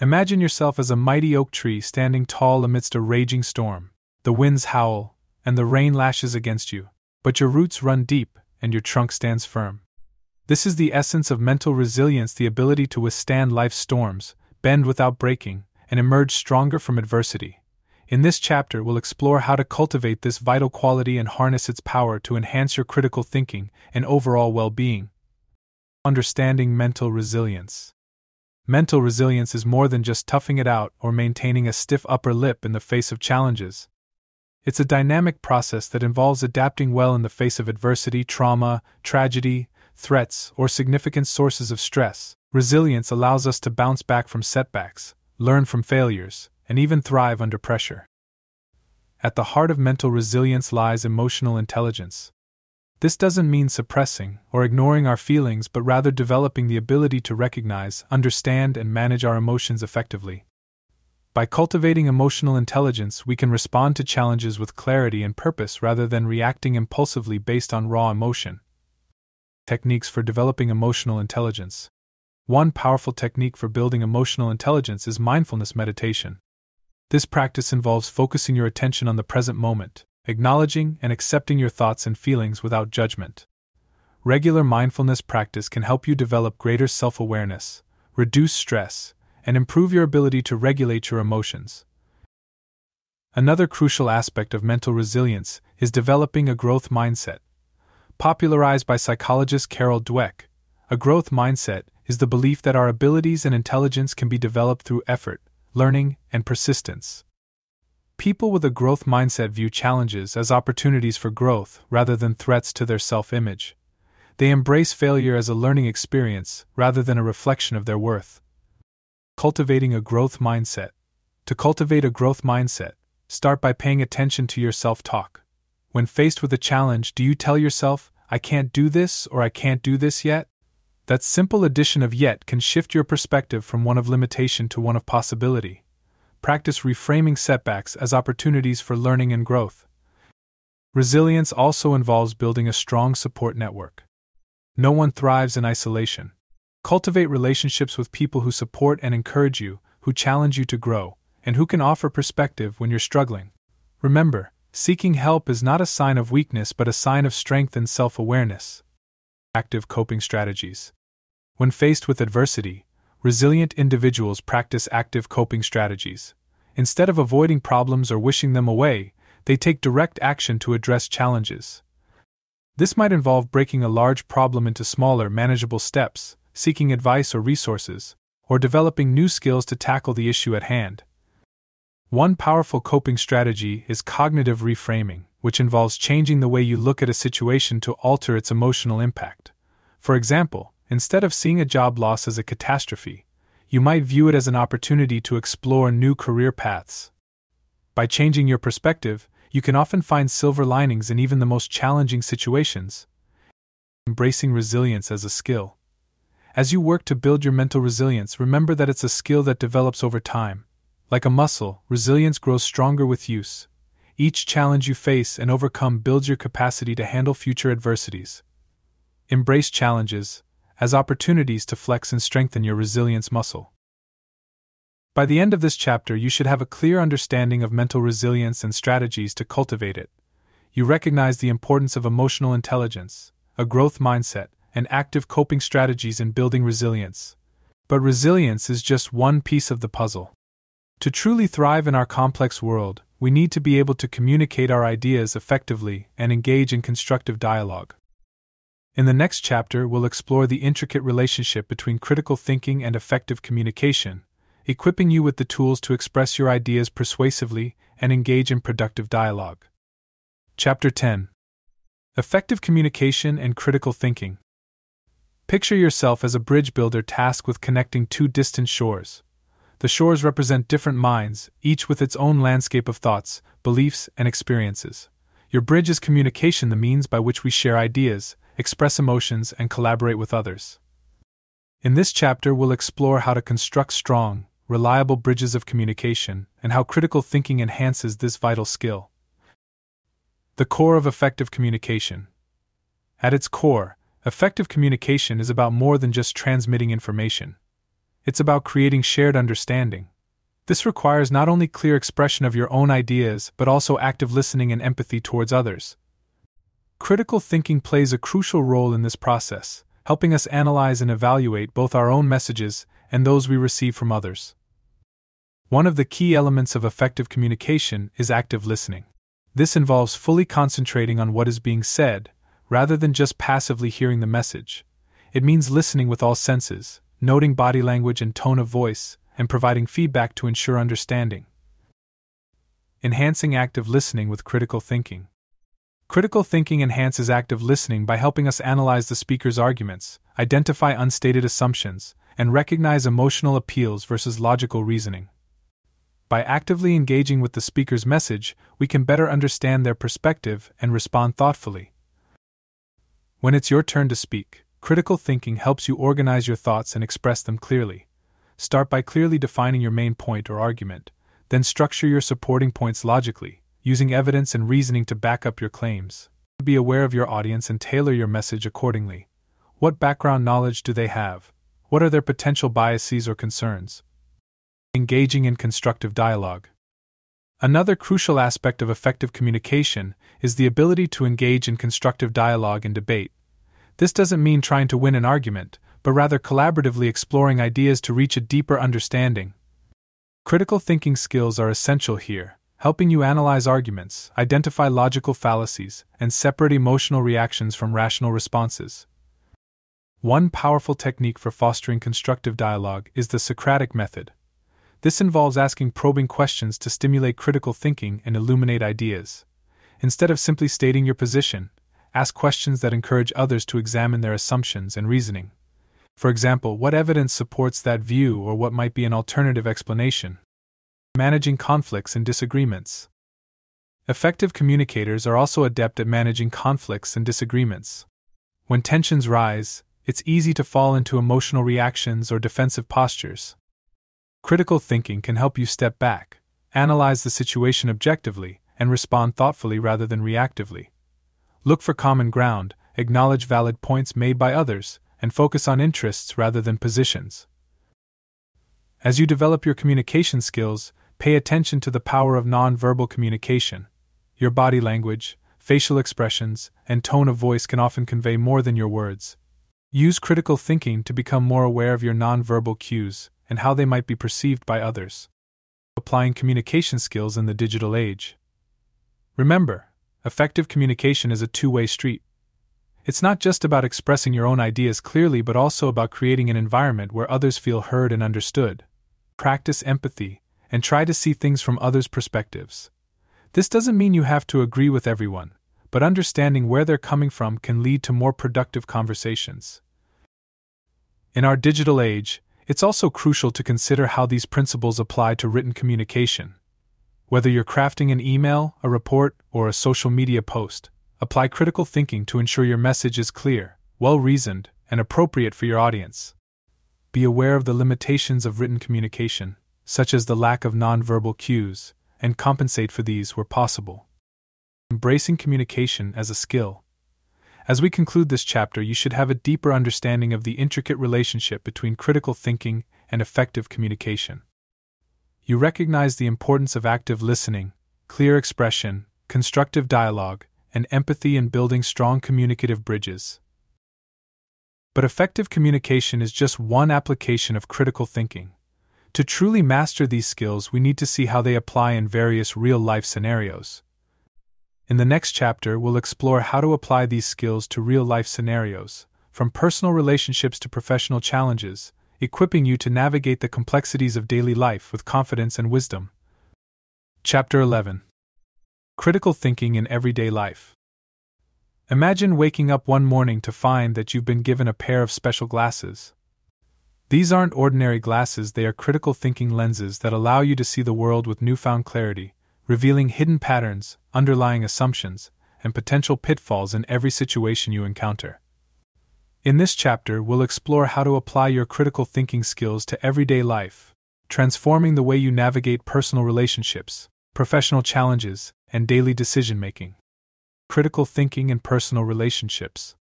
Imagine yourself as a mighty oak tree standing tall amidst a raging storm. The winds howl, and the rain lashes against you, but your roots run deep, and your trunk stands firm. This is the essence of mental resilience, the ability to withstand life's storms, bend without breaking, and emerge stronger from adversity. In this chapter, we'll explore how to cultivate this vital quality and harness its power to enhance your critical thinking and overall well-being. Understanding mental resilience. Mental resilience is more than just toughing it out or maintaining a stiff upper lip in the face of challenges. It's a dynamic process that involves adapting well in the face of adversity, trauma, tragedy, threats, or significant sources of stress. Resilience allows us to bounce back from setbacks, learn from failures, and even thrive under pressure. At the heart of mental resilience lies emotional intelligence. This doesn't mean suppressing or ignoring our feelings, but rather developing the ability to recognize, understand, and manage our emotions effectively. By cultivating emotional intelligence, we can respond to challenges with clarity and purpose rather than reacting impulsively based on raw emotion. Techniques for developing emotional intelligence. One powerful technique for building emotional intelligence is mindfulness meditation. This practice involves focusing your attention on the present moment, acknowledging and accepting your thoughts and feelings without judgment. Regular mindfulness practice can help you develop greater self-awareness, reduce stress, and improve your ability to regulate your emotions. Another crucial aspect of mental resilience is developing a growth mindset. Popularized by psychologist Carol Dweck, a growth mindset is the belief that our abilities and intelligence can be developed through effort, learning, and persistence. People with a growth mindset view challenges as opportunities for growth rather than threats to their self-image. They embrace failure as a learning experience rather than a reflection of their worth. Cultivating a growth mindset. To cultivate a growth mindset, start by paying attention to your self-talk. When faced with a challenge, do you tell yourself, "I can't do this" or "I can't do this yet"? That simple addition of "yet" can shift your perspective from one of limitation to one of possibility. Practice reframing setbacks as opportunities for learning and growth. Resilience also involves building a strong support network. No one thrives in isolation. Cultivate relationships with people who support and encourage you, who challenge you to grow, and who can offer perspective when you're struggling. Remember, seeking help is not a sign of weakness but a sign of strength and self-awareness. Active coping strategies. When faced with adversity, resilient individuals practice active coping strategies. Instead of avoiding problems or wishing them away, they take direct action to address challenges. This might involve breaking a large problem into smaller, manageable steps, seeking advice or resources, or developing new skills to tackle the issue at hand. One powerful coping strategy is cognitive reframing, which involves changing the way you look at a situation to alter its emotional impact. For example, instead of seeing a job loss as a catastrophe, you might view it as an opportunity to explore new career paths. By changing your perspective, you can often find silver linings in even the most challenging situations. Embracing resilience as a skill. As you work to build your mental resilience, remember that it's a skill that develops over time. Like a muscle, resilience grows stronger with use. Each challenge you face and overcome builds your capacity to handle future adversities. Embrace challenges as opportunities to flex and strengthen your resilience muscle. By the end of this chapter, you should have a clear understanding of mental resilience and strategies to cultivate it. You recognize the importance of emotional intelligence, a growth mindset, and active coping strategies in building resilience. But resilience is just one piece of the puzzle. To truly thrive in our complex world, we need to be able to communicate our ideas effectively and engage in constructive dialogue. In the next chapter, we'll explore the intricate relationship between critical thinking and effective communication, equipping you with the tools to express your ideas persuasively and engage in productive dialogue. Chapter 10. Effective Communication and Critical Thinking. Picture yourself as a bridge builder tasked with connecting two distant shores. The shores represent different minds, each with its own landscape of thoughts, beliefs, and experiences. Your bridge is communication, the means by which we share ideas, express emotions, and collaborate with others. In this chapter, we'll explore how to construct strong, reliable bridges of communication and how critical thinking enhances this vital skill. The core of effective communication. At its core, effective communication is about more than just transmitting information. It's about creating shared understanding. This requires not only clear expression of your own ideas but also active listening and empathy towards others. Critical thinking plays a crucial role in this process, helping us analyze and evaluate both our own messages and those we receive from others. One of the key elements of effective communication is active listening. This involves fully concentrating on what is being said, rather than just passively hearing the message. It means listening with all senses, noting body language and tone of voice, and providing feedback to ensure understanding. Enhancing active listening with critical thinking. Critical thinking enhances active listening by helping us analyze the speaker's arguments, identify unstated assumptions, and recognize emotional appeals versus logical reasoning. By actively engaging with the speaker's message, we can better understand their perspective and respond thoughtfully. When it's your turn to speak, critical thinking helps you organize your thoughts and express them clearly. Start by clearly defining your main point or argument, then structure your supporting points logically, using evidence and reasoning to back up your claims. Be aware of your audience and tailor your message accordingly. What background knowledge do they have? What are their potential biases or concerns? Engaging in constructive dialogue. Another crucial aspect of effective communication is the ability to engage in constructive dialogue and debate. This doesn't mean trying to win an argument, but rather collaboratively exploring ideas to reach a deeper understanding. Critical thinking skills are essential here, helping you analyze arguments, identify logical fallacies, and separate emotional reactions from rational responses. One powerful technique for fostering constructive dialogue is the Socratic method. This involves asking probing questions to stimulate critical thinking and illuminate ideas. Instead of simply stating your position, ask questions that encourage others to examine their assumptions and reasoning. For example, what evidence supports that view, or what might be an alternative explanation? Managing conflicts and disagreements. Effective communicators are also adept at managing conflicts and disagreements. When tensions rise, it's easy to fall into emotional reactions or defensive postures. Critical thinking can help you step back, analyze the situation objectively, and respond thoughtfully rather than reactively. Look for common ground, acknowledge valid points made by others, and focus on interests rather than positions. As you develop your communication skills, pay attention to the power of nonverbal communication. Your body language, facial expressions, and tone of voice can often convey more than your words. Use critical thinking to become more aware of your nonverbal cues and how they might be perceived by others. Applying communication skills in the digital age. Remember, effective communication is a two-way street. It's not just about expressing your own ideas clearly, but also about creating an environment where others feel heard and understood. Practice empathy, and try to see things from others' perspectives. This doesn't mean you have to agree with everyone, but understanding where they're coming from can lead to more productive conversations. In our digital age, it's also crucial to consider how these principles apply to written communication. Whether you're crafting an email, a report, or a social media post, apply critical thinking to ensure your message is clear, well-reasoned, and appropriate for your audience. Be aware of the limitations of written communication, such as the lack of nonverbal cues, and compensate for these where possible. Embracing communication as a skill. As we conclude this chapter, you should have a deeper understanding of the intricate relationship between critical thinking and effective communication. You recognize the importance of active listening, clear expression, constructive dialogue, and empathy in building strong communicative bridges. But effective communication is just one application of critical thinking. To truly master these skills, we need to see how they apply in various real-life scenarios. In the next chapter, we'll explore how to apply these skills to real-life scenarios, from personal relationships to professional challenges, equipping you to navigate the complexities of daily life with confidence and wisdom. Chapter 11. Critical Thinking in Everyday Life. Imagine waking up one morning to find that you've been given a pair of special glasses. These aren't ordinary glasses, they are critical thinking lenses that allow you to see the world with newfound clarity, revealing hidden patterns, underlying assumptions, and potential pitfalls in every situation you encounter. In this chapter, we'll explore how to apply your critical thinking skills to everyday life, transforming the way you navigate personal relationships, professional challenges, and daily decision-making. Critical thinking in personal relationships.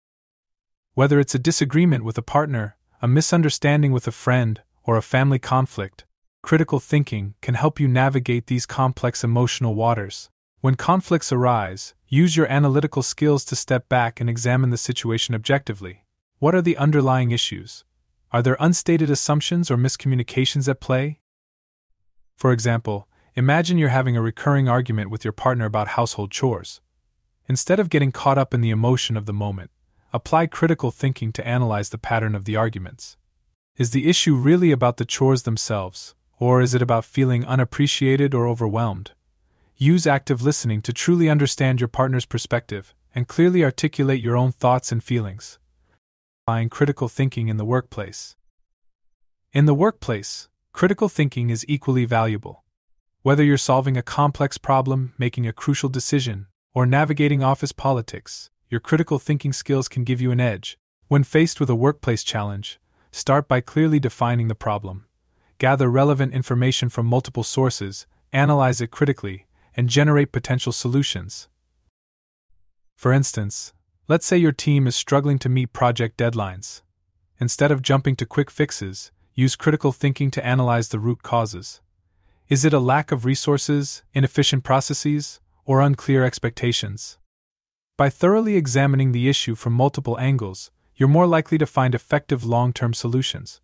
Whether it's a disagreement with a partner, a misunderstanding with a friend, or a family conflict, critical thinking can help you navigate these complex emotional waters. When conflicts arise, use your analytical skills to step back and examine the situation objectively. What are the underlying issues? Are there unstated assumptions or miscommunications at play? For example, imagine you're having a recurring argument with your partner about household chores. Instead of getting caught up in the emotion of the moment, apply critical thinking to analyze the pattern of the arguments. Is the issue really about the chores themselves, or is it about feeling unappreciated or overwhelmed? Use active listening to truly understand your partner's perspective and clearly articulate your own thoughts and feelings. Applying critical thinking in the workplace. In the workplace, critical thinking is equally valuable. Whether you're solving a complex problem, making a crucial decision, or navigating office politics, your critical thinking skills can give you an edge. When faced with a workplace challenge, start by clearly defining the problem. Gather relevant information from multiple sources, analyze it critically, and generate potential solutions. For instance, let's say your team is struggling to meet project deadlines. Instead of jumping to quick fixes, use critical thinking to analyze the root causes. Is it a lack of resources, inefficient processes, or unclear expectations? By thoroughly examining the issue from multiple angles, you're more likely to find effective long-term solutions.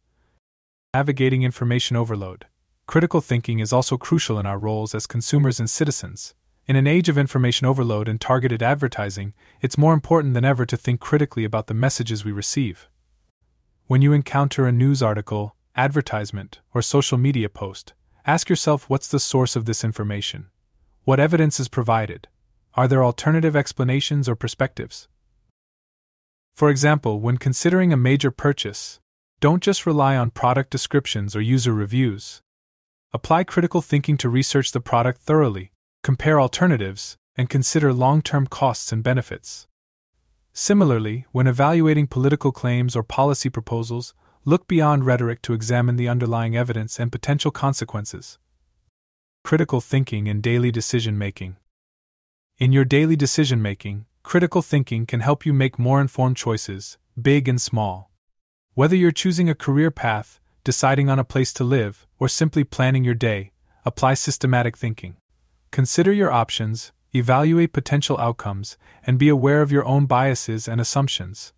Navigating information overload. Critical thinking is also crucial in our roles as consumers and citizens. In an age of information overload and targeted advertising, it's more important than ever to think critically about the messages we receive. When you encounter a news article, advertisement, or social media post, ask yourself, what's the source of this information? What evidence is provided? Are there alternative explanations or perspectives? For example, when considering a major purchase, don't just rely on product descriptions or user reviews. Apply critical thinking to research the product thoroughly, compare alternatives, and consider long-term costs and benefits. Similarly, when evaluating political claims or policy proposals, look beyond rhetoric to examine the underlying evidence and potential consequences. Critical thinking in daily decision-making. In your daily decision-making, critical thinking can help you make more informed choices, big and small. Whether you're choosing a career path, deciding on a place to live, or simply planning your day, apply systematic thinking. Consider your options, evaluate potential outcomes, and be aware of your own biases and assumptions.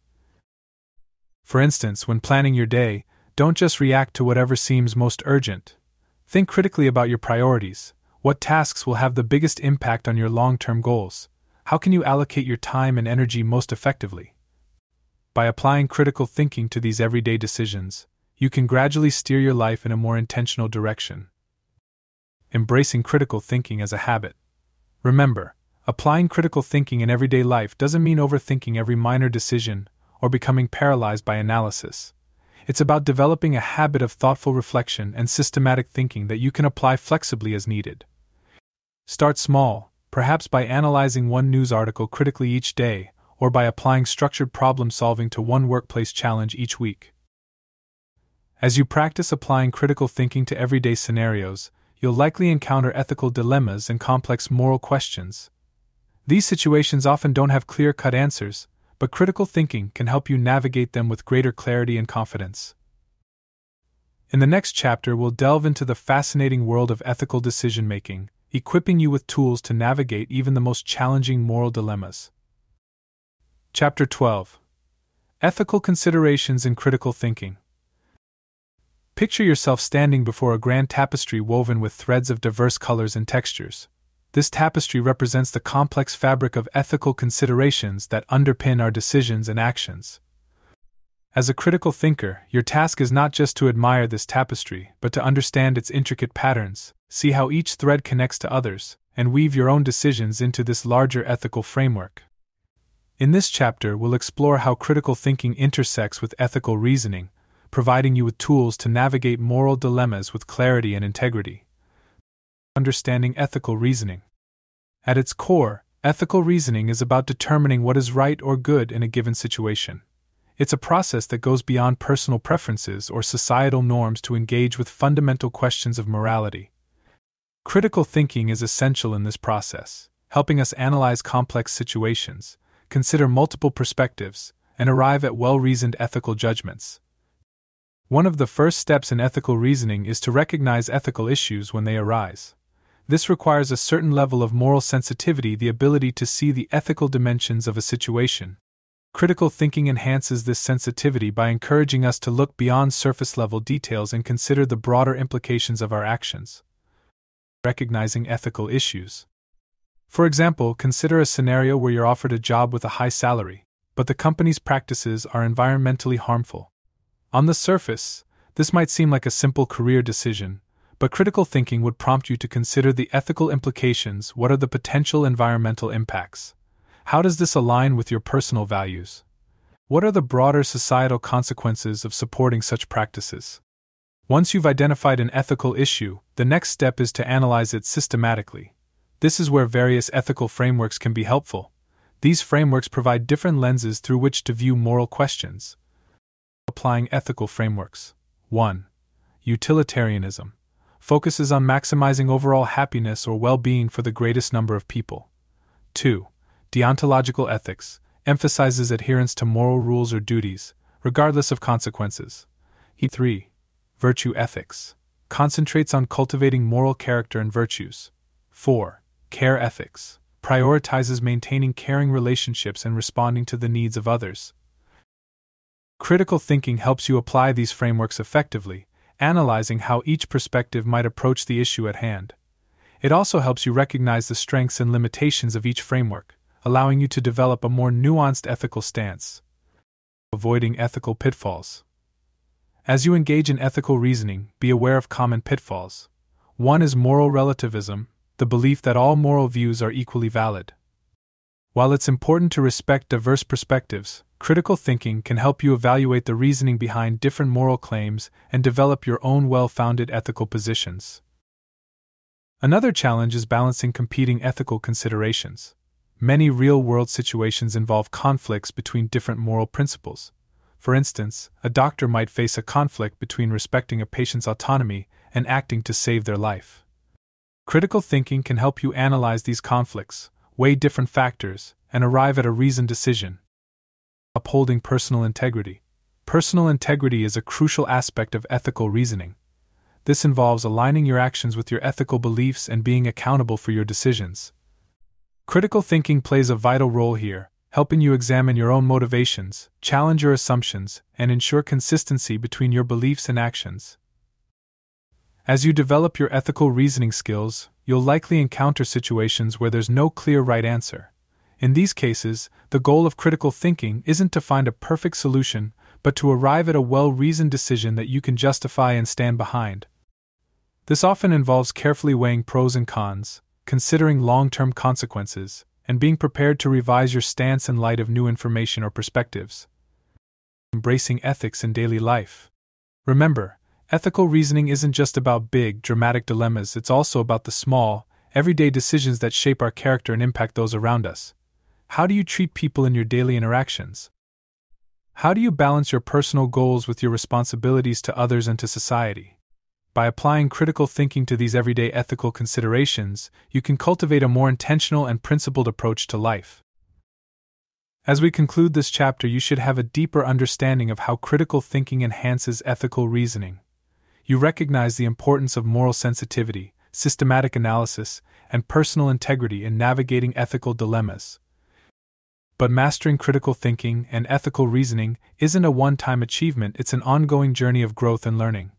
For instance, when planning your day, don't just react to whatever seems most urgent. Think critically about your priorities. What tasks will have the biggest impact on your long-term goals? How can you allocate your time and energy most effectively? By applying critical thinking to these everyday decisions, you can gradually steer your life in a more intentional direction. Embracing critical thinking as a habit. Remember, applying critical thinking in everyday life doesn't mean overthinking every minor decision or becoming paralyzed by analysis. It's about developing a habit of thoughtful reflection and systematic thinking that you can apply flexibly as needed. Start small, perhaps by analyzing one news article critically each day, or by applying structured problem solving to one workplace challenge each week. As you practice applying critical thinking to everyday scenarios, you'll likely encounter ethical dilemmas and complex moral questions. These situations often don't have clear-cut answers, but critical thinking can help you navigate them with greater clarity and confidence. In the next chapter, we'll delve into the fascinating world of ethical decision-making, equipping you with tools to navigate even the most challenging moral dilemmas. Chapter 12. Ethical Considerations in Critical Thinking. Picture yourself standing before a grand tapestry woven with threads of diverse colors and textures. This tapestry represents the complex fabric of ethical considerations that underpin our decisions and actions. As a critical thinker, your task is not just to admire this tapestry, but to understand its intricate patterns, see how each thread connects to others, and weave your own decisions into this larger ethical framework. In this chapter, we'll explore how critical thinking intersects with ethical reasoning, providing you with tools to navigate moral dilemmas with clarity and integrity. Understanding ethical reasoning. At its core, ethical reasoning is about determining what is right or good in a given situation. It's a process that goes beyond personal preferences or societal norms to engage with fundamental questions of morality. Critical thinking is essential in this process, helping us analyze complex situations, consider multiple perspectives, and arrive at well-reasoned ethical judgments. One of the first steps in ethical reasoning is to recognize ethical issues when they arise. This requires a certain level of moral sensitivity, the ability to see the ethical dimensions of a situation. Critical thinking enhances this sensitivity by encouraging us to look beyond surface-level details and consider the broader implications of our actions. Recognizing ethical issues. For example, consider a scenario where you're offered a job with a high salary, but the company's practices are environmentally harmful. On the surface, this might seem like a simple career decision, but critical thinking would prompt you to consider the ethical implications. What are the potential environmental impacts? How does this align with your personal values? What are the broader societal consequences of supporting such practices? Once you've identified an ethical issue, the next step is to analyze it systematically. This is where various ethical frameworks can be helpful. These frameworks provide different lenses through which to view moral questions. Applying ethical frameworks. 1. Utilitarianism. Focuses on maximizing overall happiness or well-being for the greatest number of people. 2. Deontological ethics. Emphasizes adherence to moral rules or duties, regardless of consequences. 3. Virtue ethics. Concentrates on cultivating moral character and virtues. 4. Care ethics. Prioritizes maintaining caring relationships and responding to the needs of others. Critical thinking helps you apply these frameworks effectively, analyzing how each perspective might approach the issue at hand. It also helps you recognize the strengths and limitations of each framework, allowing you to develop a more nuanced ethical stance. Avoiding ethical pitfalls. As you engage in ethical reasoning, be aware of common pitfalls. One is moral relativism, the belief that all moral views are equally valid. While it's important to respect diverse perspectives, critical thinking can help you evaluate the reasoning behind different moral claims and develop your own well-founded ethical positions. Another challenge is balancing competing ethical considerations. Many real-world situations involve conflicts between different moral principles. For instance, a doctor might face a conflict between respecting a patient's autonomy and acting to save their life. Critical thinking can help you analyze these conflicts, weigh different factors, and arrive at a reasoned decision. Upholding personal integrity. Personal integrity is a crucial aspect of ethical reasoning. This involves aligning your actions with your ethical beliefs and being accountable for your decisions. Critical thinking plays a vital role here, helping you examine your own motivations, challenge your assumptions, and ensure consistency between your beliefs and actions. As you develop your ethical reasoning skills, you'll likely encounter situations where there's no clear right answer. In these cases, the goal of critical thinking isn't to find a perfect solution, but to arrive at a well-reasoned decision that you can justify and stand behind. This often involves carefully weighing pros and cons, considering long-term consequences, and being prepared to revise your stance in light of new information or perspectives. Embracing ethics in daily life. Remember, ethical reasoning isn't just about big, dramatic dilemmas, it's also about the small, everyday decisions that shape our character and impact those around us. How do you treat people in your daily interactions? How do you balance your personal goals with your responsibilities to others and to society? By applying critical thinking to these everyday ethical considerations, you can cultivate a more intentional and principled approach to life. As we conclude this chapter, you should have a deeper understanding of how critical thinking enhances ethical reasoning. You recognize the importance of moral sensitivity, systematic analysis, and personal integrity in navigating ethical dilemmas. But mastering critical thinking and ethical reasoning isn't a one-time achievement, it's an ongoing journey of growth and learning.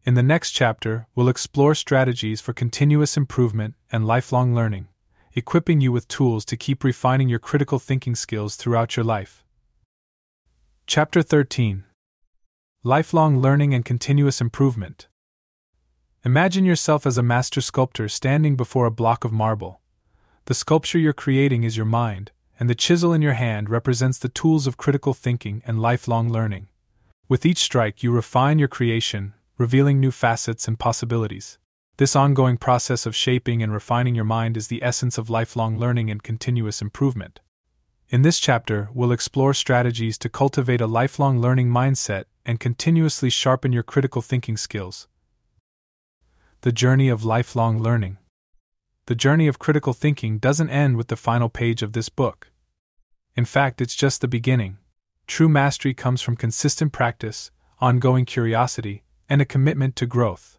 In the next chapter, we'll explore strategies for continuous improvement and lifelong learning, equipping you with tools to keep refining your critical thinking skills throughout your life. Chapter 13: Lifelong Learning and Continuous Improvement. Imagine yourself as a master sculptor standing before a block of marble. The sculpture you're creating is your mind, and the chisel in your hand represents the tools of critical thinking and lifelong learning. With each strike, you refine your creation, revealing new facets and possibilities. This ongoing process of shaping and refining your mind is the essence of lifelong learning and continuous improvement. In this chapter, we'll explore strategies to cultivate a lifelong learning mindset and continuously sharpen your critical thinking skills. The journey of lifelong learning. The journey of critical thinking doesn't end with the final page of this book. In fact, it's just the beginning. True mastery comes from consistent practice, ongoing curiosity, and a commitment to growth.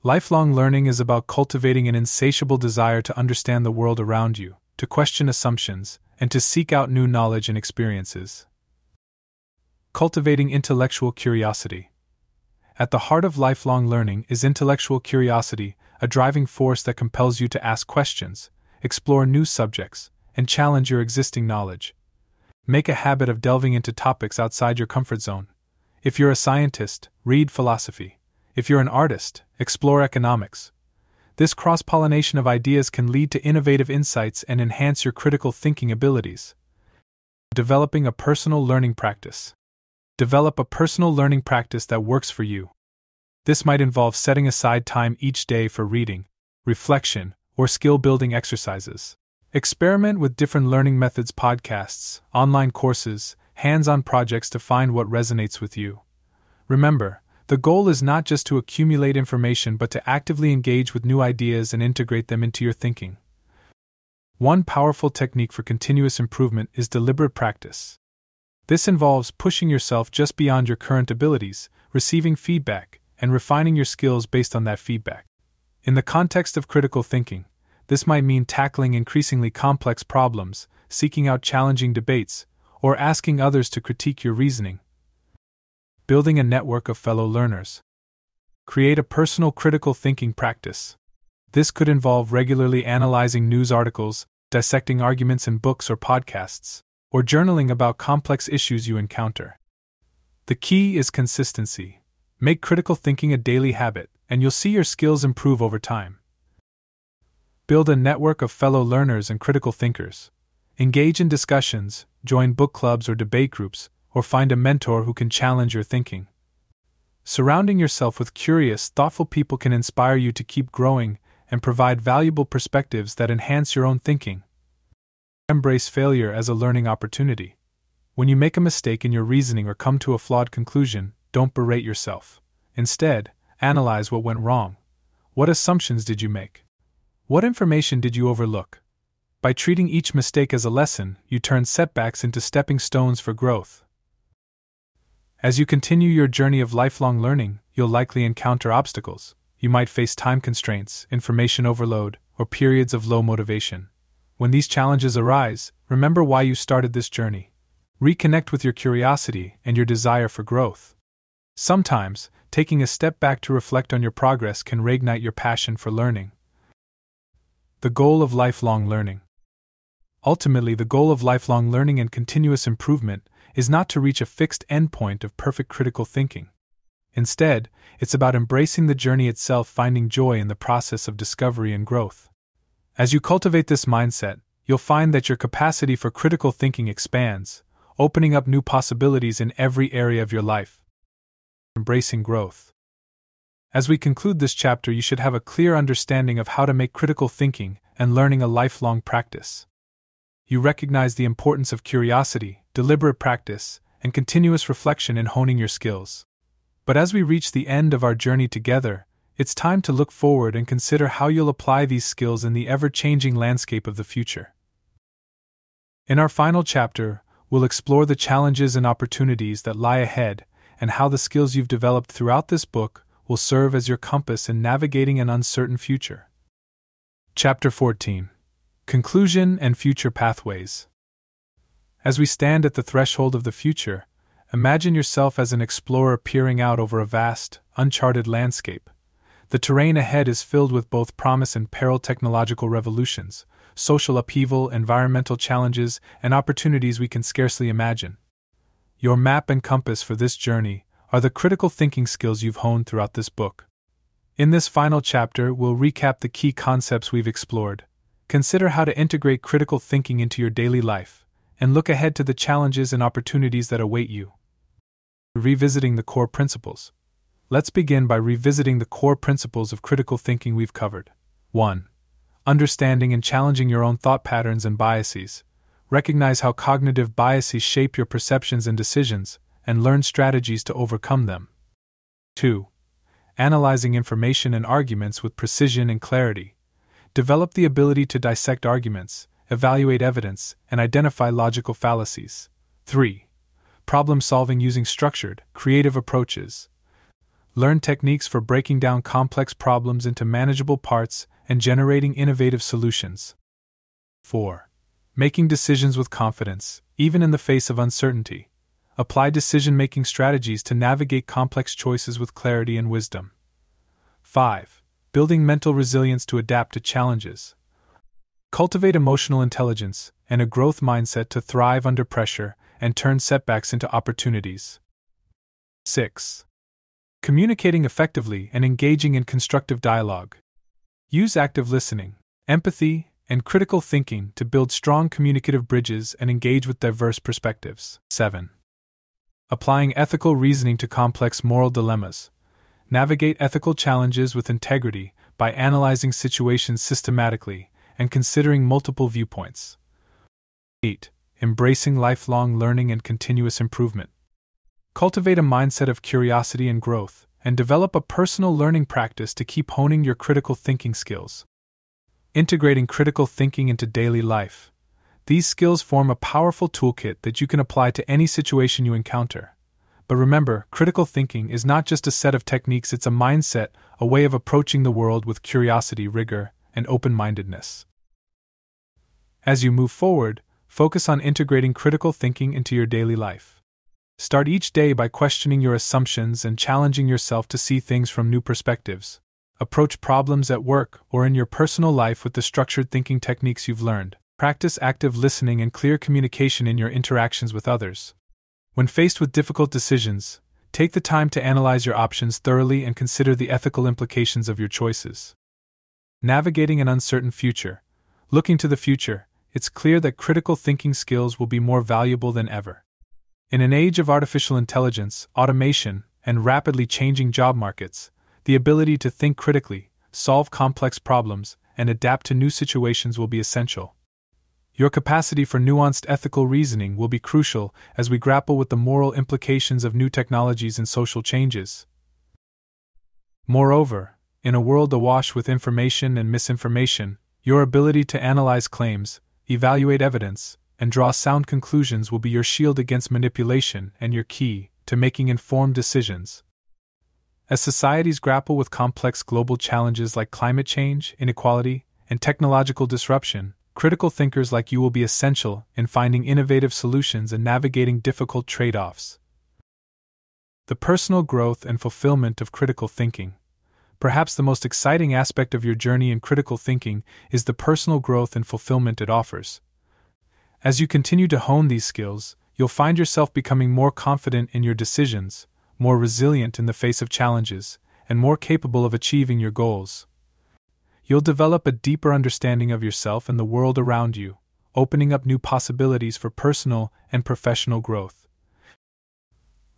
Lifelong learning is about cultivating an insatiable desire to understand the world around you, to question assumptions, and to seek out new knowledge and experiences. Cultivating intellectual curiosity. At the heart of lifelong learning is intellectual curiosity, a driving force that compels you to ask questions, explore new subjects, and challenge your existing knowledge. Make a habit of delving into topics outside your comfort zone. If you're a scientist, read philosophy. If you're an artist, explore economics. This cross-pollination of ideas can lead to innovative insights and enhance your critical thinking abilities. Developing a personal learning practice. Develop a personal learning practice that works for you. This might involve setting aside time each day for reading, reflection, or skill-building exercises. Experiment with different learning methods, podcasts, online courses, hands-on projects to find what resonates with you. Remember, the goal is not just to accumulate information but to actively engage with new ideas and integrate them into your thinking. One powerful technique for continuous improvement is deliberate practice. This involves pushing yourself just beyond your current abilities, receiving feedback, and refining your skills based on that feedback. In the context of critical thinking, this might mean tackling increasingly complex problems, seeking out challenging debates, or asking others to critique your reasoning. Building a network of fellow learners. Create a personal critical thinking practice. This could involve regularly analyzing news articles, dissecting arguments in books or podcasts, or journaling about complex issues you encounter. The key is consistency. Make critical thinking a daily habit, and you'll see your skills improve over time. Build a network of fellow learners and critical thinkers. Engage in discussions, join book clubs or debate groups, or find a mentor who can challenge your thinking. Surrounding yourself with curious, thoughtful people can inspire you to keep growing and provide valuable perspectives that enhance your own thinking. Embrace failure as a learning opportunity. When you make a mistake in your reasoning or come to a flawed conclusion, don't berate yourself. Instead, analyze what went wrong. What assumptions did you make? What information did you overlook? By treating each mistake as a lesson, you turn setbacks into stepping stones for growth. As you continue your journey of lifelong learning, you'll likely encounter obstacles. You might face time constraints, information overload, or periods of low motivation. When these challenges arise, remember why you started this journey. Reconnect with your curiosity and your desire for growth. Sometimes, taking a step back to reflect on your progress can reignite your passion for learning. The goal of lifelong learning. Ultimately, the goal of lifelong learning and continuous improvement is not to reach a fixed endpoint of perfect critical thinking. Instead, it's about embracing the journey itself, finding joy in the process of discovery and growth. As you cultivate this mindset, you'll find that your capacity for critical thinking expands, opening up new possibilities in every area of your life. embracing growth. As we conclude this chapter, you should have a clear understanding of how to make critical thinking and learning a lifelong practice. You recognize the importance of curiosity, deliberate practice, and continuous reflection in honing your skills. But as we reach the end of our journey together, it's time to look forward and consider how you'll apply these skills in the ever-changing landscape of the future. In our final chapter, we'll explore the challenges and opportunities that lie ahead and how the skills you've developed throughout this book will serve as your compass in navigating an uncertain future. Chapter 14: Conclusion and Future Pathways. As we stand at the threshold of the future, imagine yourself as an explorer peering out over a vast, uncharted landscape. The terrain ahead is filled with both promise and peril: technological revolutions, social upheaval, environmental challenges, and opportunities we can scarcely imagine. Your map and compass for this journey are the critical thinking skills you've honed throughout this book. In this final chapter, we'll recap the key concepts we've explored, consider how to integrate critical thinking into your daily life, and look ahead to the challenges and opportunities that await you. Revisiting the core principles. Let's begin by revisiting the core principles of critical thinking we've covered. 1. Understanding and challenging your own thought patterns and biases. Recognize how cognitive biases shape your perceptions and decisions, and learn strategies to overcome them. 2. Analyzing information and arguments with precision and clarity. Develop the ability to dissect arguments, evaluate evidence, and identify logical fallacies. 3. Problem solving using structured, creative approaches. Learn techniques for breaking down complex problems into manageable parts and generating innovative solutions. 4. Making decisions with confidence, even in the face of uncertainty. Apply decision-making strategies to navigate complex choices with clarity and wisdom. 5. Building mental resilience to adapt to challenges. Cultivate emotional intelligence and a growth mindset to thrive under pressure and turn setbacks into opportunities. 6. Communicating effectively and engaging in constructive dialogue. Use active listening, empathy, and critical thinking to build strong communicative bridges and engage with diverse perspectives. 7. Applying ethical reasoning to complex moral dilemmas. Navigate ethical challenges with integrity by analyzing situations systematically and considering multiple viewpoints. 8. Embracing lifelong learning and continuous improvement. Cultivate a mindset of curiosity and growth, and develop a personal learning practice to keep honing your critical thinking skills. Integrating critical thinking into daily life. These skills form a powerful toolkit that you can apply to any situation you encounter. But remember, critical thinking is not just a set of techniques, it's a mindset, a way of approaching the world with curiosity, rigor, and open-mindedness. As you move forward, focus on integrating critical thinking into your daily life. Start each day by questioning your assumptions and challenging yourself to see things from new perspectives. Approach problems at work or in your personal life with the structured thinking techniques you've learned. Practice active listening and clear communication in your interactions with others. When faced with difficult decisions, take the time to analyze your options thoroughly and consider the ethical implications of your choices. Navigating an uncertain future. Looking to the future, it's clear that critical thinking skills will be more valuable than ever. In an age of artificial intelligence, automation, and rapidly changing job markets, the ability to think critically, solve complex problems, and adapt to new situations will be essential. Your capacity for nuanced ethical reasoning will be crucial as we grapple with the moral implications of new technologies and social changes. Moreover, in a world awash with information and misinformation, your ability to analyze claims, evaluate evidence, and draw sound conclusions will be your shield against manipulation and your key to making informed decisions. As societies grapple with complex global challenges like climate change, inequality, and technological disruption, critical thinkers like you will be essential in finding innovative solutions and navigating difficult trade-offs. The personal growth and fulfillment of critical thinking. Perhaps the most exciting aspect of your journey in critical thinking is the personal growth and fulfillment it offers. As you continue to hone these skills, you'll find yourself becoming more confident in your decisions, more resilient in the face of challenges, and more capable of achieving your goals. You'll develop a deeper understanding of yourself and the world around you, opening up new possibilities for personal and professional growth.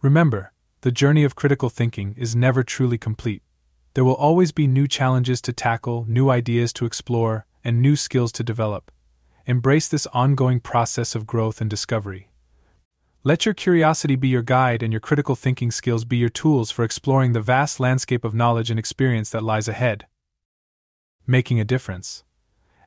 Remember, the journey of critical thinking is never truly complete. There will always be new challenges to tackle, new ideas to explore, and new skills to develop. Embrace this ongoing process of growth and discovery. Let your curiosity be your guide and your critical thinking skills be your tools for exploring the vast landscape of knowledge and experience that lies ahead. Making a difference.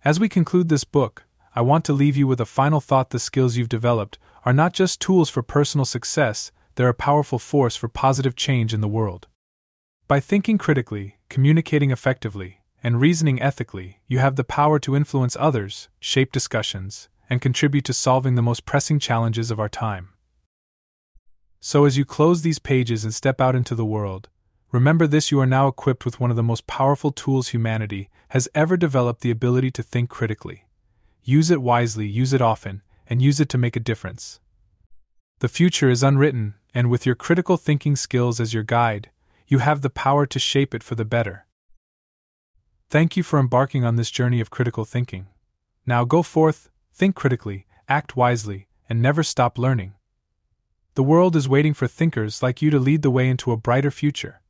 As we conclude this book, I want to leave you with a final thought: the skills you've developed are not just tools for personal success, they're a powerful force for positive change in the world. By thinking critically, communicating effectively, and reasoning ethically, you have the power to influence others, shape discussions, and contribute to solving the most pressing challenges of our time. So as you close these pages and step out into the world, remember this: you are now equipped with one of the most powerful tools humanity has ever developed, the ability to think critically. Use it wisely, use it often, and use it to make a difference. The future is unwritten, and with your critical thinking skills as your guide, you have the power to shape it for the better. Thank you for embarking on this journey of critical thinking. Now go forth, think critically, act wisely, and never stop learning. The world is waiting for thinkers like you to lead the way into a brighter future.